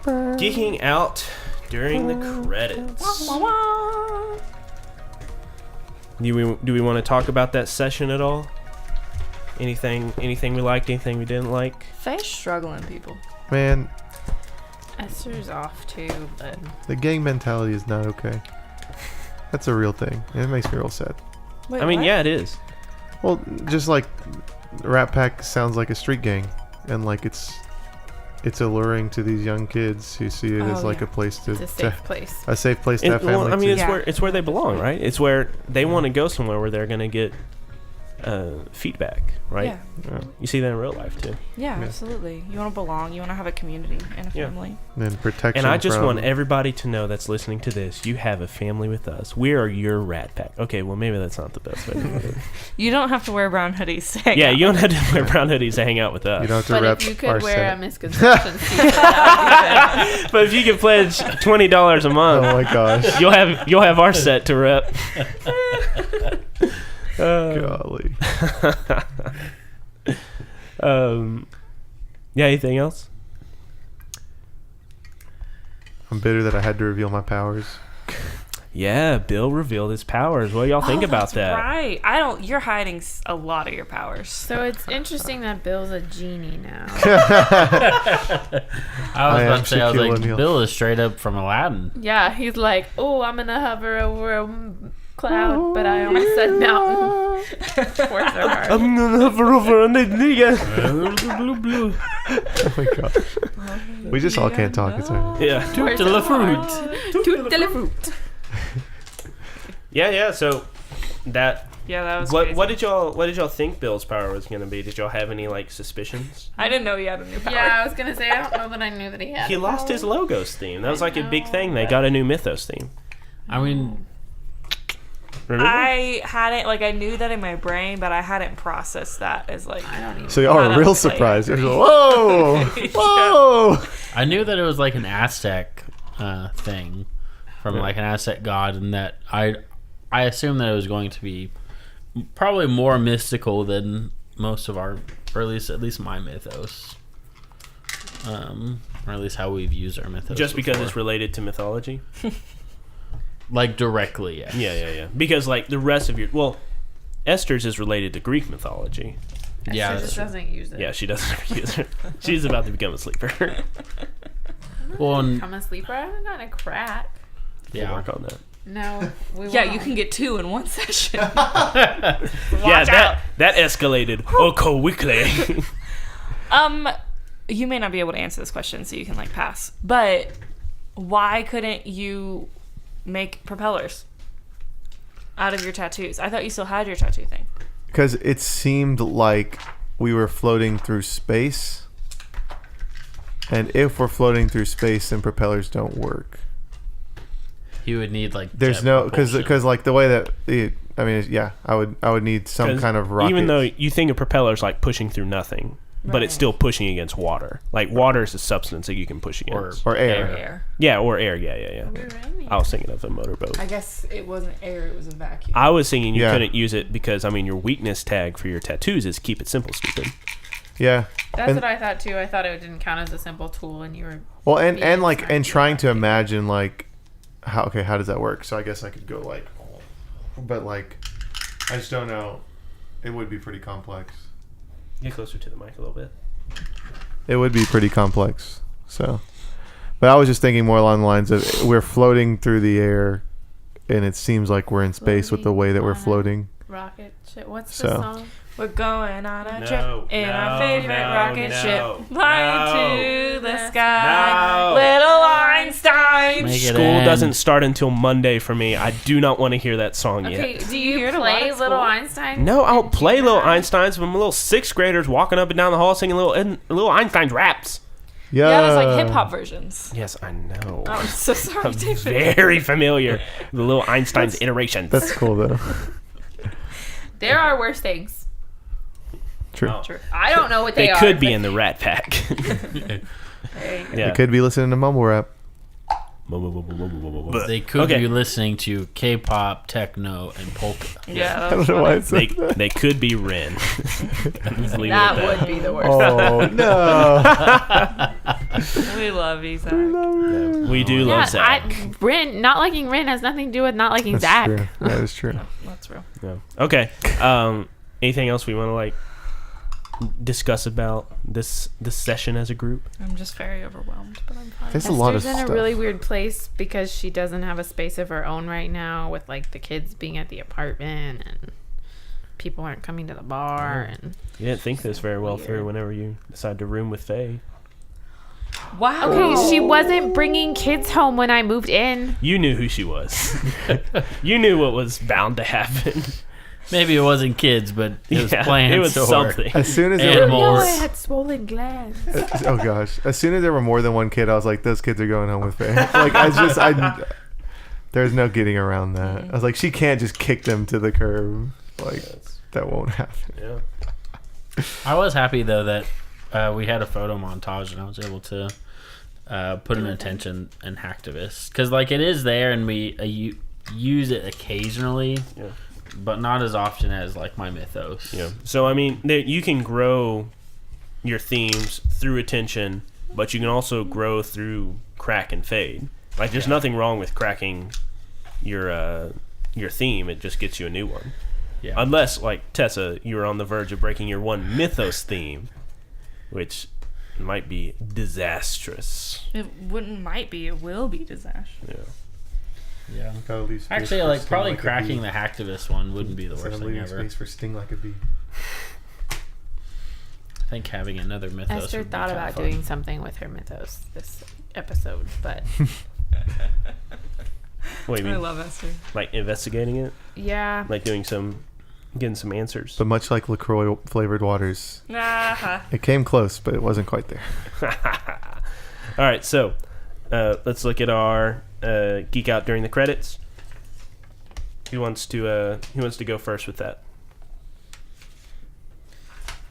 geeking out during the credits. Do we want to talk about that session at all? Anything we liked, anything we didn't like? Faye's struggling, people. Man, Esther's off too, but the gang mentality is not okay. That's a real thing. And it makes me real sad. Wait, I mean, what? yeah, it is. Well, just like Ratpack sounds like a street gang, and like it's alluring to these young kids who see it as like a place to it's a safe place. a safe place to have family. Well, I mean, too. it's where they belong, right? It's where they want to go somewhere where they're gonna get feedback, right? Yeah. You see that in real life too. Yeah, absolutely. You want to belong. You want to have a community and a family. And protection. And I just from- want everybody to know that's listening to this, you have a family with us. We are your Ratpack. Okay, well maybe that's not the best way to do it. You don't have to wear brown hoodies to hang Yeah, out. you don't have to wear brown hoodies to hang out with us. You don't have to But rep if you our could wear a Senate. Misconceptions t-shirt, that would be But if you can pledge $20 a Oh month, my gosh. you'll have our set to rep. Golly. Yeah, anything else? I'm bitter that I had to reveal my powers. Yeah, Bill revealed his powers. What do y'all think about that? Right. You're hiding a lot of your powers. So it's interesting that Bill's a genie now. I was about to say, I was Shaquille like, O'Neal. Bill is straight up from Aladdin. Yeah, he's like, oh, I'm gonna hover over a cloud, but I almost said mountain. Works so hard. I'm gonna hover over on the nigga. Oh my god. We just all can't talk. It's alright. Yeah. Works to the so hard. Toot to the fruit. Yeah. So that. Yeah, that was What crazy. did y'all think Bill's power was gonna be? Did y'all have any like suspicions? I didn't know you had a new power. Yeah, I was gonna say, I don't know that I knew that he had He a lost power. his Logos theme. That was like a big know, thing. They but- got a new Mythos theme. I mean, Remember? I hadn't, I knew that in my brain, but I hadn't processed that as, I don't even So y'all How are that real would play surprised. out. You're like, whoa! Whoa! I knew that it was like an Aztec thing from like an Aztec god, and that I assumed that it was going to be probably more mystical than most of our, or at least my mythos, or at least how we've used our mythos. Just because it's before. related to mythology. like directly, yes. Yeah. Because like the rest of your Esther's is related to Greek mythology. Yeah, Esther that's just true. doesn't use it. Yeah, she doesn't use it. She's about to become a sleeper. Well, and- I'm a sleeper. I haven't gotten a crack. We'll yeah. work on that. No, we Yeah, won't. you can get 2 in one session. Yeah, that escalated quickly. You may not be able to answer this question, so you can pass. But why couldn't you make propellers out of your tattoos? I thought you still had your tattoo thing. Because it seemed like we were floating through space. And if we're floating through space, then propellers don't work. You would need There's jet no propulsion. because the way that I would need some 'Cause kind of rocket. even though you think of propellers like pushing through nothing, but it's still pushing against water. Like water is a substance that you can push against. or air. Air. Yeah, or air. Yeah. I was thinking of a motorboat. I guess it wasn't air; it was a vacuum. I was thinking you Yeah. couldn't use it because your weakness tag for your tattoos is keep it simple, stupid. Yeah. That's And- what I thought too. I thought it didn't count as a simple tool, and you were. Well, and being like smart and to trying do to that. imagine how does that work? So I guess I could go but I just don't know. It would be pretty complex. Get closer to the mic a little bit. It would be pretty complex. So, but I was just thinking more along the lines of we're floating through the air, and it seems like we're in space with the way that we're floating. Rocket ship. What's So. the song? We're going on a No, trip in our favorite no, rocket no, ship, flying to the sky. No. Little Einstein. Make it School end. doesn't start until Monday for me. I do not want to hear that song Okay, yet. do you hear it a lot play at Little school? Einstein? No, I don't in play junior Little high? Einsteins. But I'm little sixth graders walking up and down the hall singing little Einstein raps. Yeah. Yeah, there's hip hop versions. Yes, I know. I'm so sorry, I'm David. very familiar with the little Einstein's iterations. That's cool though. There are worse things. True. Oh. True. I don't know what they They are. could be but- in the Rat Pack. Hey. Yeah. It could be listening to mumble rap. They could Okay. be listening to K-pop, techno, and polka. Yeah, I that was don't know why funny. it's like They could be Ren. Let's leave it at That would be the worst. Oh no. We love you, Zach. We do Yeah, love Zach. Rin, not liking Rin has nothing to do with not liking That's Zach. true. That is true. That's real. Yeah. Okay. Anything else we want to discuss about this session as a group? I'm just very overwhelmed, but I'm fine. There's a lot of Esther's in stuff. a really weird place because she doesn't have a space of her own right now with the kids being at the apartment and people aren't coming to the bar and You didn't think this very well Weird. through whenever you decided to room with Faye. Wow. okay, she wasn't bringing kids home when I moved in. You knew who she was. You knew what was bound to happen. Maybe it wasn't kids, but it was plants. It was or something. As soon as animals. I had swollen glands. oh gosh, as soon as there were more than one kid, I was like, those kids are going home with Faye. There's no getting around that. I was like, she can't just kick them to the curb. Like, that won't happen. Yeah. I was happy though that we had a photo montage and I was able to put an attention in hacktivist because like it is there and we use it occasionally, but not as often as like my mythos. Yeah. So I mean, you can grow your themes through attention, but you can also grow through crack and fade. Like, there's nothing wrong with cracking your theme. It just gets you a new one. Yeah. Unless, like Tessa, you're on the verge of breaking your one mythos theme, which might be disastrous. It might be. It will be disastrous. Yeah. Yeah. Actually, like probably cracking the hacktivist one wouldn't be the worst thing ever. Space for sting like a bee. I think having another mythos. Esther would be thought kinda about fun. doing something with her mythos this episode, but What do you I mean? love Esther. Like investigating it? yeah. Like getting some answers? But much like LaCroix flavored waters, it came close, but it wasn't quite there. All right, so let's look at our geek out during the credits. Who wants to go first with that?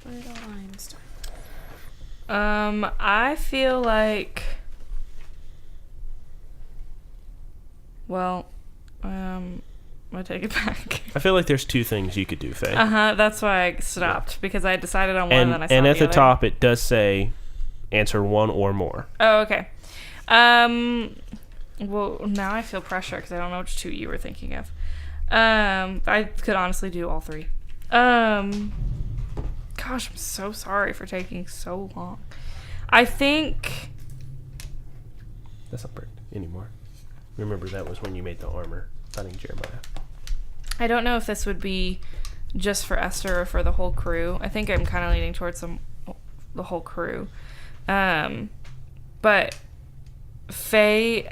Where do I start? I feel like. Well, I take it back. I feel like there's two things you could do, Faye. That's why I stopped because I decided on one and then I saw and at the other. top it does say answer one or more. Oh, okay. Well, now I feel pressure because I don't know which two you were thinking of. I could honestly do all three. Gosh, I'm so sorry for taking so long. I think. That's not burnt anymore. Remember, that was when you made the armor fighting Jeremiah. I don't know if this would be just for Esther or for the whole crew. I think I'm kind of leaning towards the whole crew. But Faye,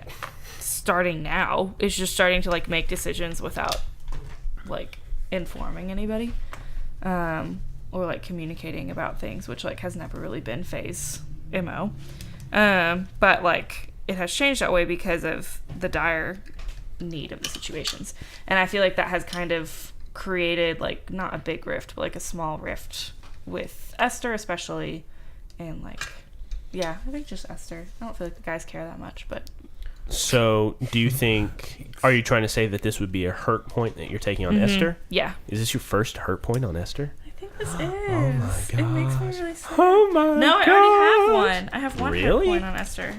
starting now, is just starting to like make decisions without like informing anybody, or like communicating about things, which like has never really been Faye's MO. But like it has changed that way because of the dire need of the situations, and I feel like that has kind of created like not a big rift, but like a small rift with Esther, especially, and like. Yeah, I think just Esther. I don't feel like the guys care that much, but... So, do you think... Are you trying to say that this would be a hurt point that you're taking on Esther? Yeah. Is this your first hurt point on Esther? I think this is. Oh my gosh. It makes me really sad. Oh my No, I already have one. I have one Really? hurt point on Esther.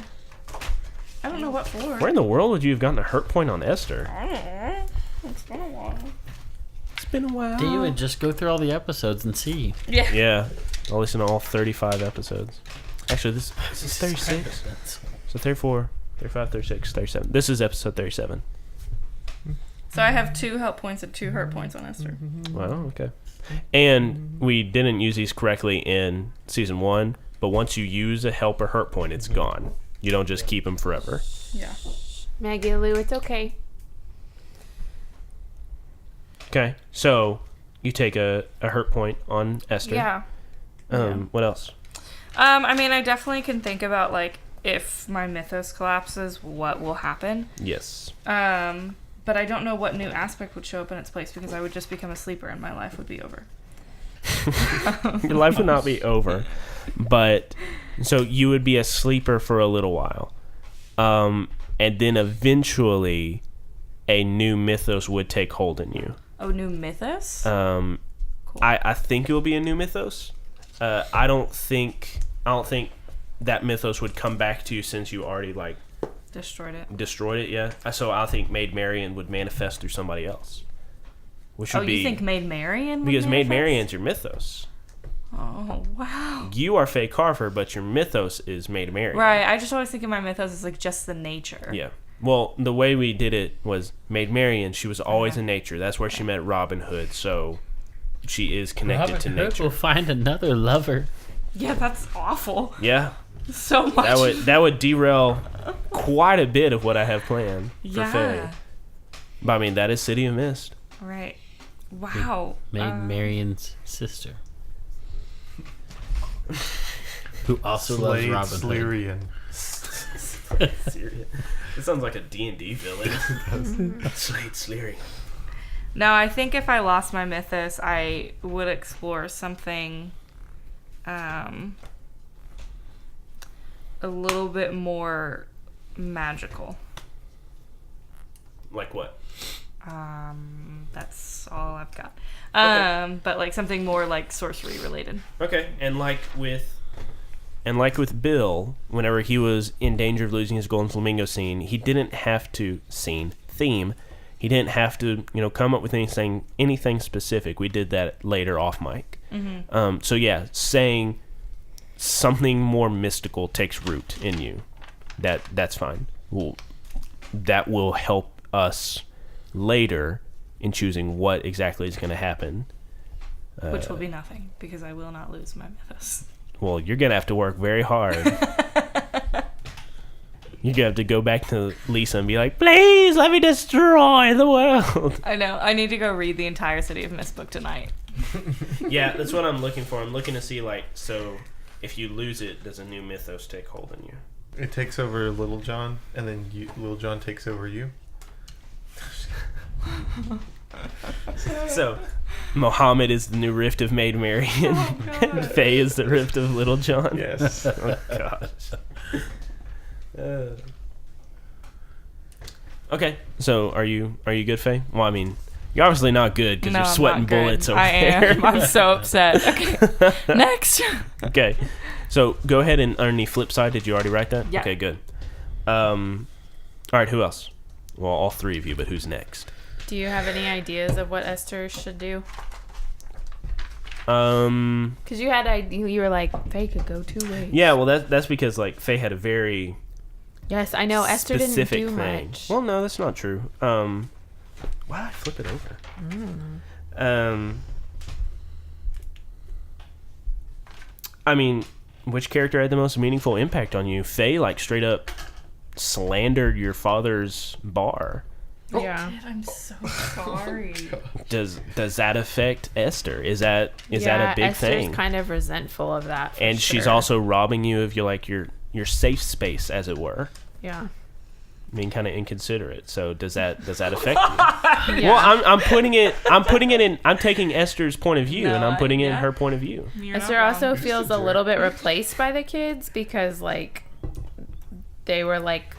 I don't know what for. Where in the world would you have gotten a hurt point on Esther? I don't know. It's been a while. It's been a while. David, just go through all the episodes and see. Yeah. Yeah. I'll listen to all 35 episodes. Actually, this is 36. So 34, 35, 36, 37. This is episode 37. So I have 2 help points and 2 hurt points on Esther. Wow, okay. And we didn't use these correctly in season 1, but once you use a help or hurt point, it's gone. You don't just keep them forever. Yeah. Maggie Lou, it's okay. Okay, so you take a hurt point on Esther. Yeah. What else? I mean, I definitely can think about, like, if my mythos collapses, what will happen. Yes. But I don't know what new aspect would show up in its place because I would just become a sleeper and my life would be over. Your life would not be over. But, so you would be a sleeper for a little while. And then eventually a new mythos would take hold in you. Oh, new mythos? Cool. I think it will be a new mythos. I don't think that mythos would come back to you since you already like Destroyed it. Yeah. So I think Maid Marian would manifest through somebody else, which would be you think Maid Marian? Would because Maid manifest? Marian's your mythos. Oh wow. You are Faye Carver, but your mythos is Maid Marian. Right. I just always think of my mythos as like just the nature. Yeah. Well, the way we did it was Maid Marian. She was always in nature. That's where she met Robin Hood. So she is connected to nature. We'll find another lover. Yeah, that's awful. Yeah. So much. That would derail quite a bit of what I have planned for Faye. Yeah. But I mean, that is City of Mist. Right. Wow. Marion's sister. Who also loves Slade Robin Hood. Slerian. It sounds like a D&D villain. Slade Slerian. No, I think if I lost my mythos, I would explore something a little bit more magical. Like what? That's all I've got. Okay. But like something more like sorcery related. Okay, and like with Bill, whenever he was in danger of losing his golden flamingo he didn't have to theme. He didn't have to, come up with anything specific. We did that later off mic. Mm-hmm. So yeah, saying something more mystical takes root in you. That's fine. That will help us later in choosing what exactly is going to happen. Which will be nothing, because I will not lose my mythos. Well, you're going to have to work very hard. You're going to have to go back to Lisa and be like, please let me destroy the world. I know. I need to go read the entire City of Mist book tonight. Yeah, that's what I'm looking for. I'm looking to see, so if you lose it, does a new mythos take hold in you? It takes over Little John, and then Little John takes over you. So, Muhammad is the new Rift of Maid Marian, and Faye is the Rift of Little John. Yes. Oh, gosh. Okay, so are you good, Faye? Well, I mean, you're obviously not good because No, you're I'm sweating not good. bullets over I there. am. I'm so upset. Okay. Next. Okay, so go ahead and underneath flip side. Did you already write that? Yeah. Okay, good. All right, who else? Well, all three of you, but who's next? Do you have any ideas of what Esther should do? Because you were like, Faye could go 2 ways. Yeah, well, that's because like Faye had a very Yes, I know. Esther didn't specific do thing. much. Well, no, that's not true. Why did I flip it over? I mean, which character had the most meaningful impact on you? Faye, like, straight up slandered your father's bar. Yeah. I'm so sorry. Does that affect Esther? Is that a big Esther's thing? kind of resentful of that. And she's sure. also robbing you of your safe space, as it were. Yeah. Being kind of inconsiderate. So does that affect you? Yeah. Well, I'm taking Esther's point of view, and I'm putting it in her point of view. Esther also feels a little bit replaced by the kids because like they were like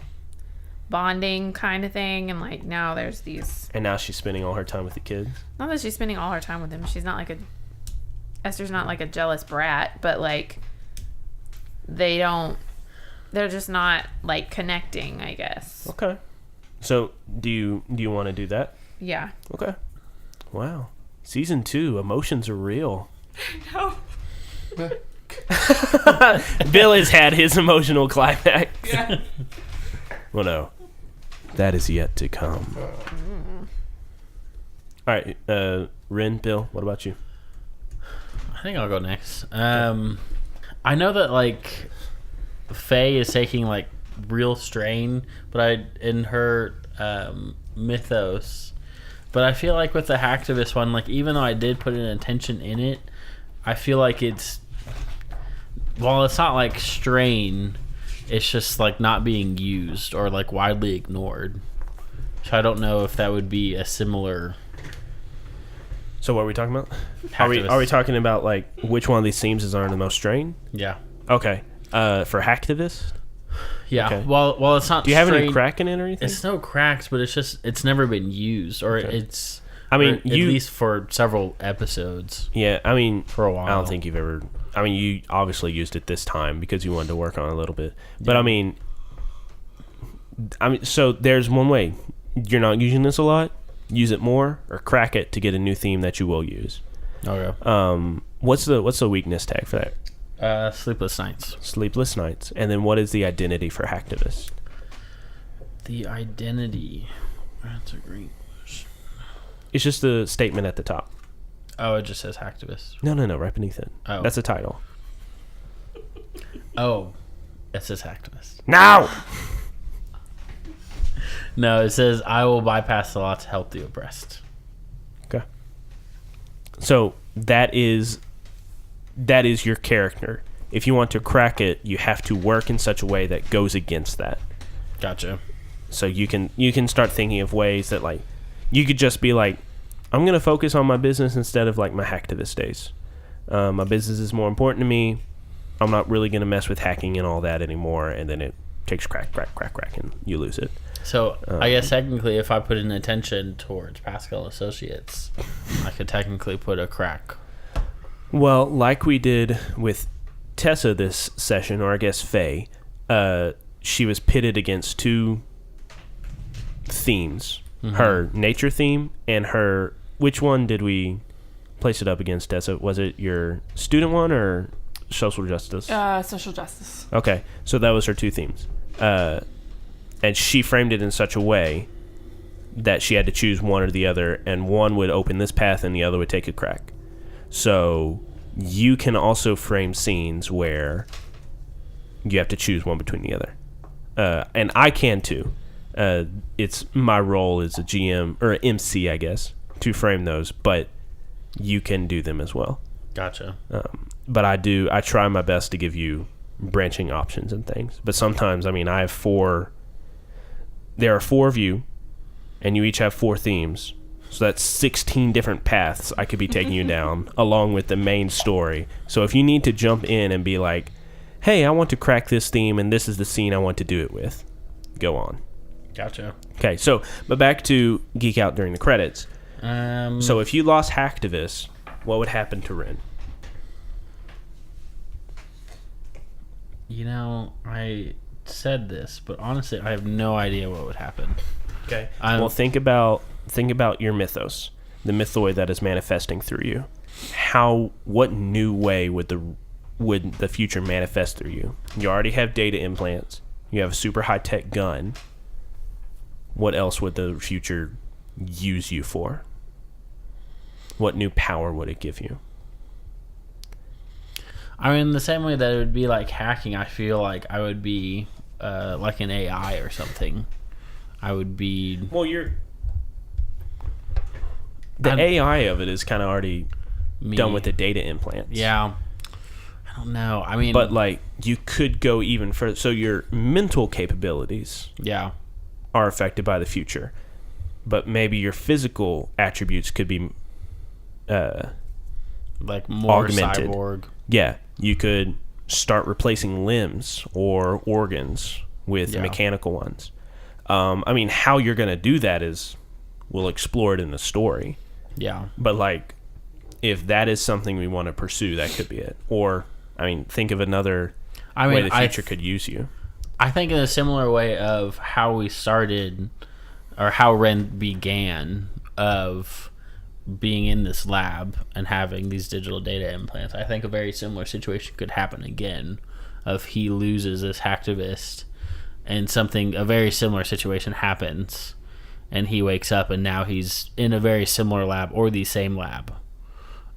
bonding kind of thing, and like now there's these. And now she's spending all her time with the kids. Not that she's spending all her time with them. She's not like Esther's not like a jealous brat, but like they're just not like connecting, I guess. Okay. So do you want to do that? Yeah. Okay. Wow. Season 2, emotions are real. No. Bill has had his emotional climax. Yeah. Well, no. That is yet to come. All right. Ren, Bill, what about you? I think I'll go next. I know that like Faye is taking like real strain, but in her mythos. But I feel like with the hacktivist one, like even though I did put an intention in it, I feel like it's not like strain, it's just like not being used or like widely ignored. So I don't know if that would be a similar. So what are we talking about? Hacktivist. Are we talking about like which one of these themes is under the most strain? Yeah. Okay. For hacktivist? Yeah. Okay. Well, it's not. Do you have any strain. crack in it or anything? It's no cracks, but it's never been used, or Okay. it's. I mean, or at least for several episodes. Yeah, I mean, for a while. I don't think you've ever. I mean, you obviously used it this time because you wanted to work on it a little bit. But I mean, so there's one way. You're not using this a lot. Use it more, or crack it to get a new theme that you will use. Okay. What's the weakness tag for that? Sleepless Nights. Sleepless Nights. And then what is the identity for hacktivist? The identity. That's a great question. It's just a statement at the top. Oh, it just says hacktivist. No, right beneath it. Oh. That's a title. Oh, it says hacktivist. Now! No, it says I will bypass the law to help the oppressed. Okay. So that is your character. If you want to crack it, you have to work in such a way that goes against that. Gotcha. So you can start thinking of ways that, like, you could just be like, I'm going to focus on my business instead of, like, my hacktivist days. My business is more important to me. I'm not really going to mess with hacking and all that anymore. And then it takes crack, and you lose it. So I guess technically, if I put an attention towards Pascal Associates, I could technically put a crack. Well, like we did with Tessa this session, or I guess Faye, she was pitted against two themes. Mm-hmm. Her nature theme and her... Which one did we place it up against, Tessa? Was it your student one or social justice? Social justice. Okay, so that was her two themes. And she framed it in such a way that she had to choose one or the other, and one would open this path and the other would take a crack. So you can also frame scenes where you have to choose one between the other. And I can too. It's my role as a GM, or MC, I guess, to frame those, but you can do them as well. Gotcha. But I try my best to give you branching options and things. But sometimes, I mean, there are 4 of you, and you each have 4 themes. So that's 16 different paths I could be taking you down, along with the main story. So if you need to jump in and be like, hey, I want to crack this theme, and this is the scene I want to do it with, go on. Gotcha. Okay, so, but back to Geek Out during the credits. So if you lost Hacktivist, what would happen to Ren? You know, I said this, but honestly, I have no idea what would happen. Okay. Well, think about your mythos, the mythoid that is manifesting through you. What new way would the future manifest through you? You already have data implants. You have a super high-tech gun. What else would the future use you for? What new power would it give you? I mean, the same way that it would be like hacking, I feel like I would be like an AI or something. I would be... Well, AI of it is kind of already done with the data implants. Yeah. I don't know. I mean... But, like, you could go even further. So your mental capabilities are affected by the future. But maybe your physical attributes could be like more augmented. Cyborg. Yeah. You could start replacing limbs or organs with mechanical ones. I mean, how you're going to do that we'll explore it in the story. Yeah. But, like, if that is something we want to pursue, that could be it. Or, I mean, think of another way the future could use you. I think in a similar way of how we started, or how Ren began, of being in this lab and having these digital data implants. I think a very similar situation could happen again, of he loses this hacktivist and a very similar situation happens, and he wakes up and now he's in a very similar lab or the same lab,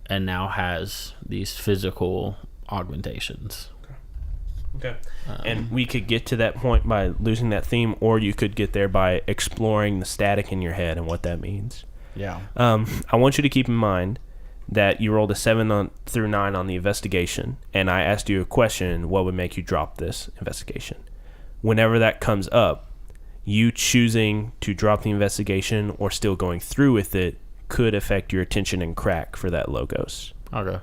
and now has these physical augmentations. Okay. And we could get to that point by losing that theme, or you could get there by exploring the static in your head and what that means. Yeah. I want you to keep in mind that you rolled a 7 through 9 on the investigation, and I asked you a question, what would make you drop this investigation? Whenever that comes up, you choosing to drop the investigation or still going through with it could affect your attention and crack for that logos. Okay.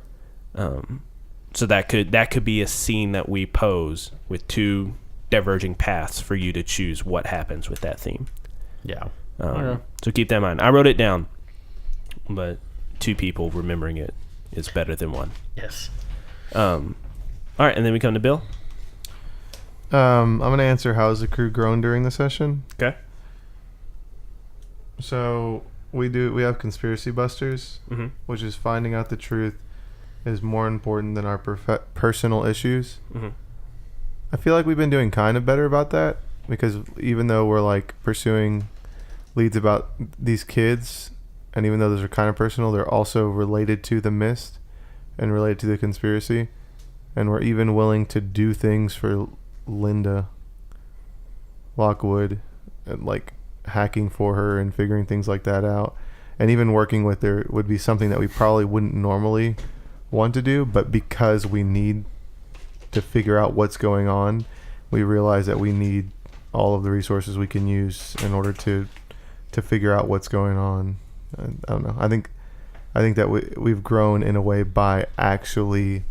So that could be a scene that we pose with 2 diverging paths for you to choose what happens with that theme. Yeah. So keep that in mind. I wrote it down, but 2 people remembering it is better than 1. Yes. All right, and then we come to Bill. I'm going to answer, how has the crew grown during the session? Okay. So we have conspiracy busters, which is finding out the truth is more important than our personal issues. I feel like we've been doing kind of better about that, because even though we're like pursuing leads about these kids, and even though those are kind of personal, they're also related to the Mist and related to the conspiracy, and we're even willing to do things for Linda Lockwood, and like hacking for her and figuring things like that out. and even working with her would be something that we probably wouldn't normally want to do, but because we need to figure out what's going on, we realize that we need all of the resources we can use in order to figure out what's going on. I don't know. I think that we've grown in a way by actually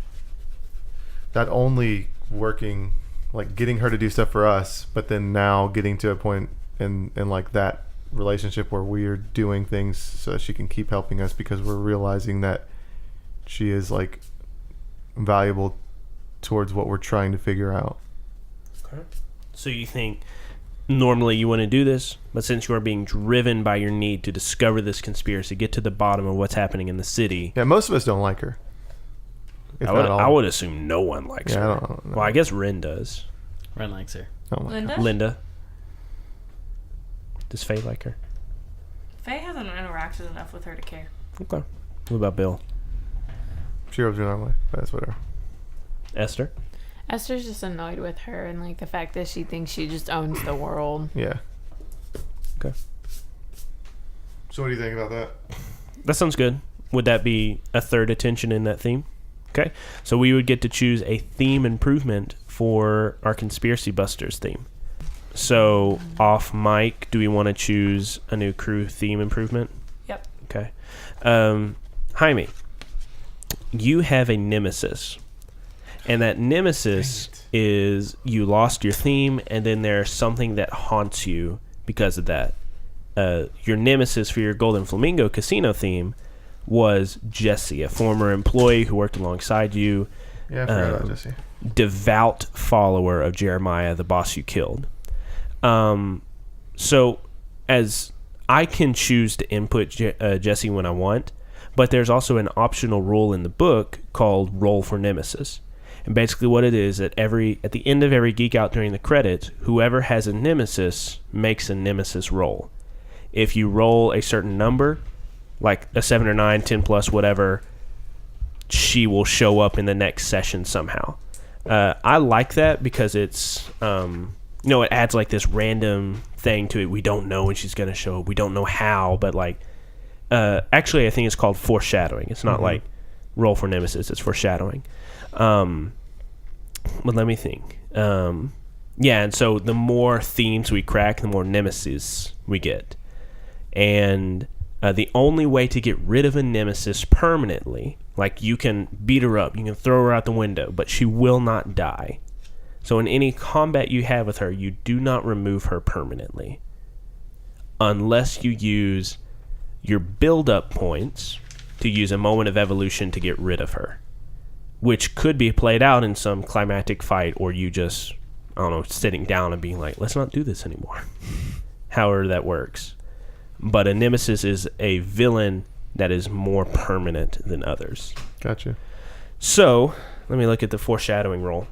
not only working, like getting her to do stuff for us, but then now getting to a point in like that relationship where we are doing things so that she can keep helping us, because we're realizing that she is like valuable towards what we're trying to figure out. Okay. So you think normally you want to do this, but since you are being driven by your need to discover this conspiracy, get to the bottom of what's happening in the city. Yeah, most of us don't like her. I would assume no one likes her. I don't know. Well, I guess Ren does. Ren likes her. Oh my Linda? God. Linda. Does Faye like her? Faye hasn't interacted enough with her to care. Okay. What about Bill? She rubs me the wrong way, but that's whatever. Esther? Esther's just annoyed with her and like the fact that she thinks she just owns the world. Yeah. Okay. So what do you think about that? That sounds good. Would that be a third attention in that theme? Okay. So we would get to choose a theme improvement for our Conspiracy Busters theme. So off mic, do we want to choose a new crew theme improvement? Yep. Okay. Jaime, you have a nemesis. And that nemesis is you lost your theme, and then there's something that haunts you because of that. Your nemesis for your Golden Flamingo Casino theme was Jesse, a former employee who worked alongside you. Yeah, I forgot about Jesse. Devout follower of Jeremiah, the boss you killed. So as I can choose to input Jesse when I want, but there's also an optional rule in the book called Roll for Nemesis. And basically what it is, at the end of every Geek Out during the credits, whoever has a nemesis makes a nemesis roll. If you roll a certain number, like a 7 or 9, 10 plus, whatever, she will show up in the next session somehow. I like that because it's, it adds like this random thing to it. We don't know when she's going to show up. We don't know how, but like, actually I think it's called foreshadowing. It's not like roll for nemesis, it's foreshadowing. But let me think. And so the more themes we crack, the more nemesis we get. And the only way to get rid of a nemesis permanently, like you can beat her up, you can throw her out the window, but she will not die. So in any combat you have with her, you do not remove her permanently. Unless you use your build-up points to use a moment of evolution to get rid of her. Which could be played out in some climactic fight, or you just, sitting down and being like, let's not do this anymore. However that works. But a nemesis is a villain that is more permanent than others. Gotcha. So, let me look at the foreshadowing roll.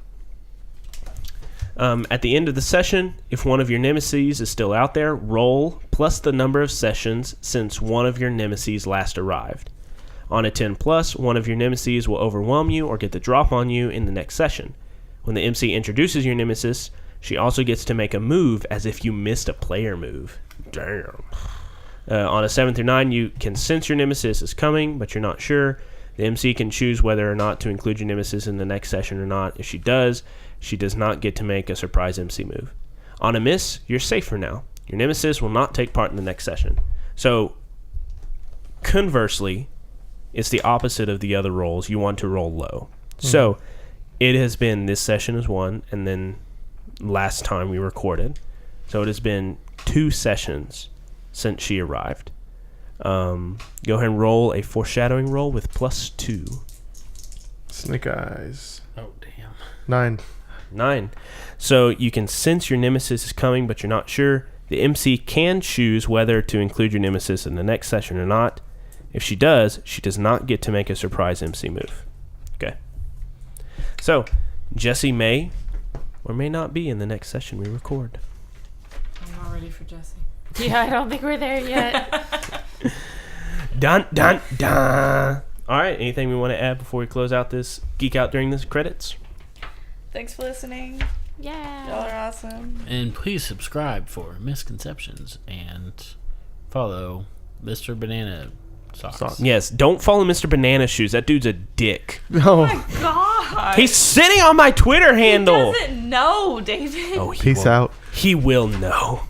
At the end of the session, if one of your nemesis is still out there, roll plus the number of sessions since one of your nemesis last arrived. On a 10 plus, one of your nemesis will overwhelm you or get the drop on you in the next session. When the MC introduces your nemesis, she also gets to make a move as if you missed a player move. Damn. On a 7 through 9, you can sense your nemesis is coming, but you're not sure. The MC can choose whether or not to include your nemesis in the next session or not. If she does not get to make a surprise MC move. On a miss, you're safe for now. Your nemesis will not take part in the next session. So, conversely, it's the opposite of the other rolls. You want to roll low. So, it has been this session is 1, and then last time we recorded. So, it has been 2 sessions since she arrived. Go ahead and roll a foreshadowing roll with +2. Snake eyes. Oh, damn. 9. So you can sense your nemesis is coming, but you're not sure. The MC can choose whether to include your nemesis in the next session or not. If she does not get to make a surprise MC move. Okay. So, Jesse may or may not be in the next session we record. I'm not ready for Jesse. Yeah, I don't think we're there yet. Dun, dun, dun. All right, anything we want to add before we close out this Geek Out during this credits? Thanks for listening. Yeah. Y'all are awesome. And please subscribe for Misconceptions and follow Mr. Banana Socks. Yes, don't follow Mr. Banana Shoes. That dude's a dick. No. God. He's sitting on my Twitter handle. He doesn't know, David. Oh, he Peace will. out. He will know.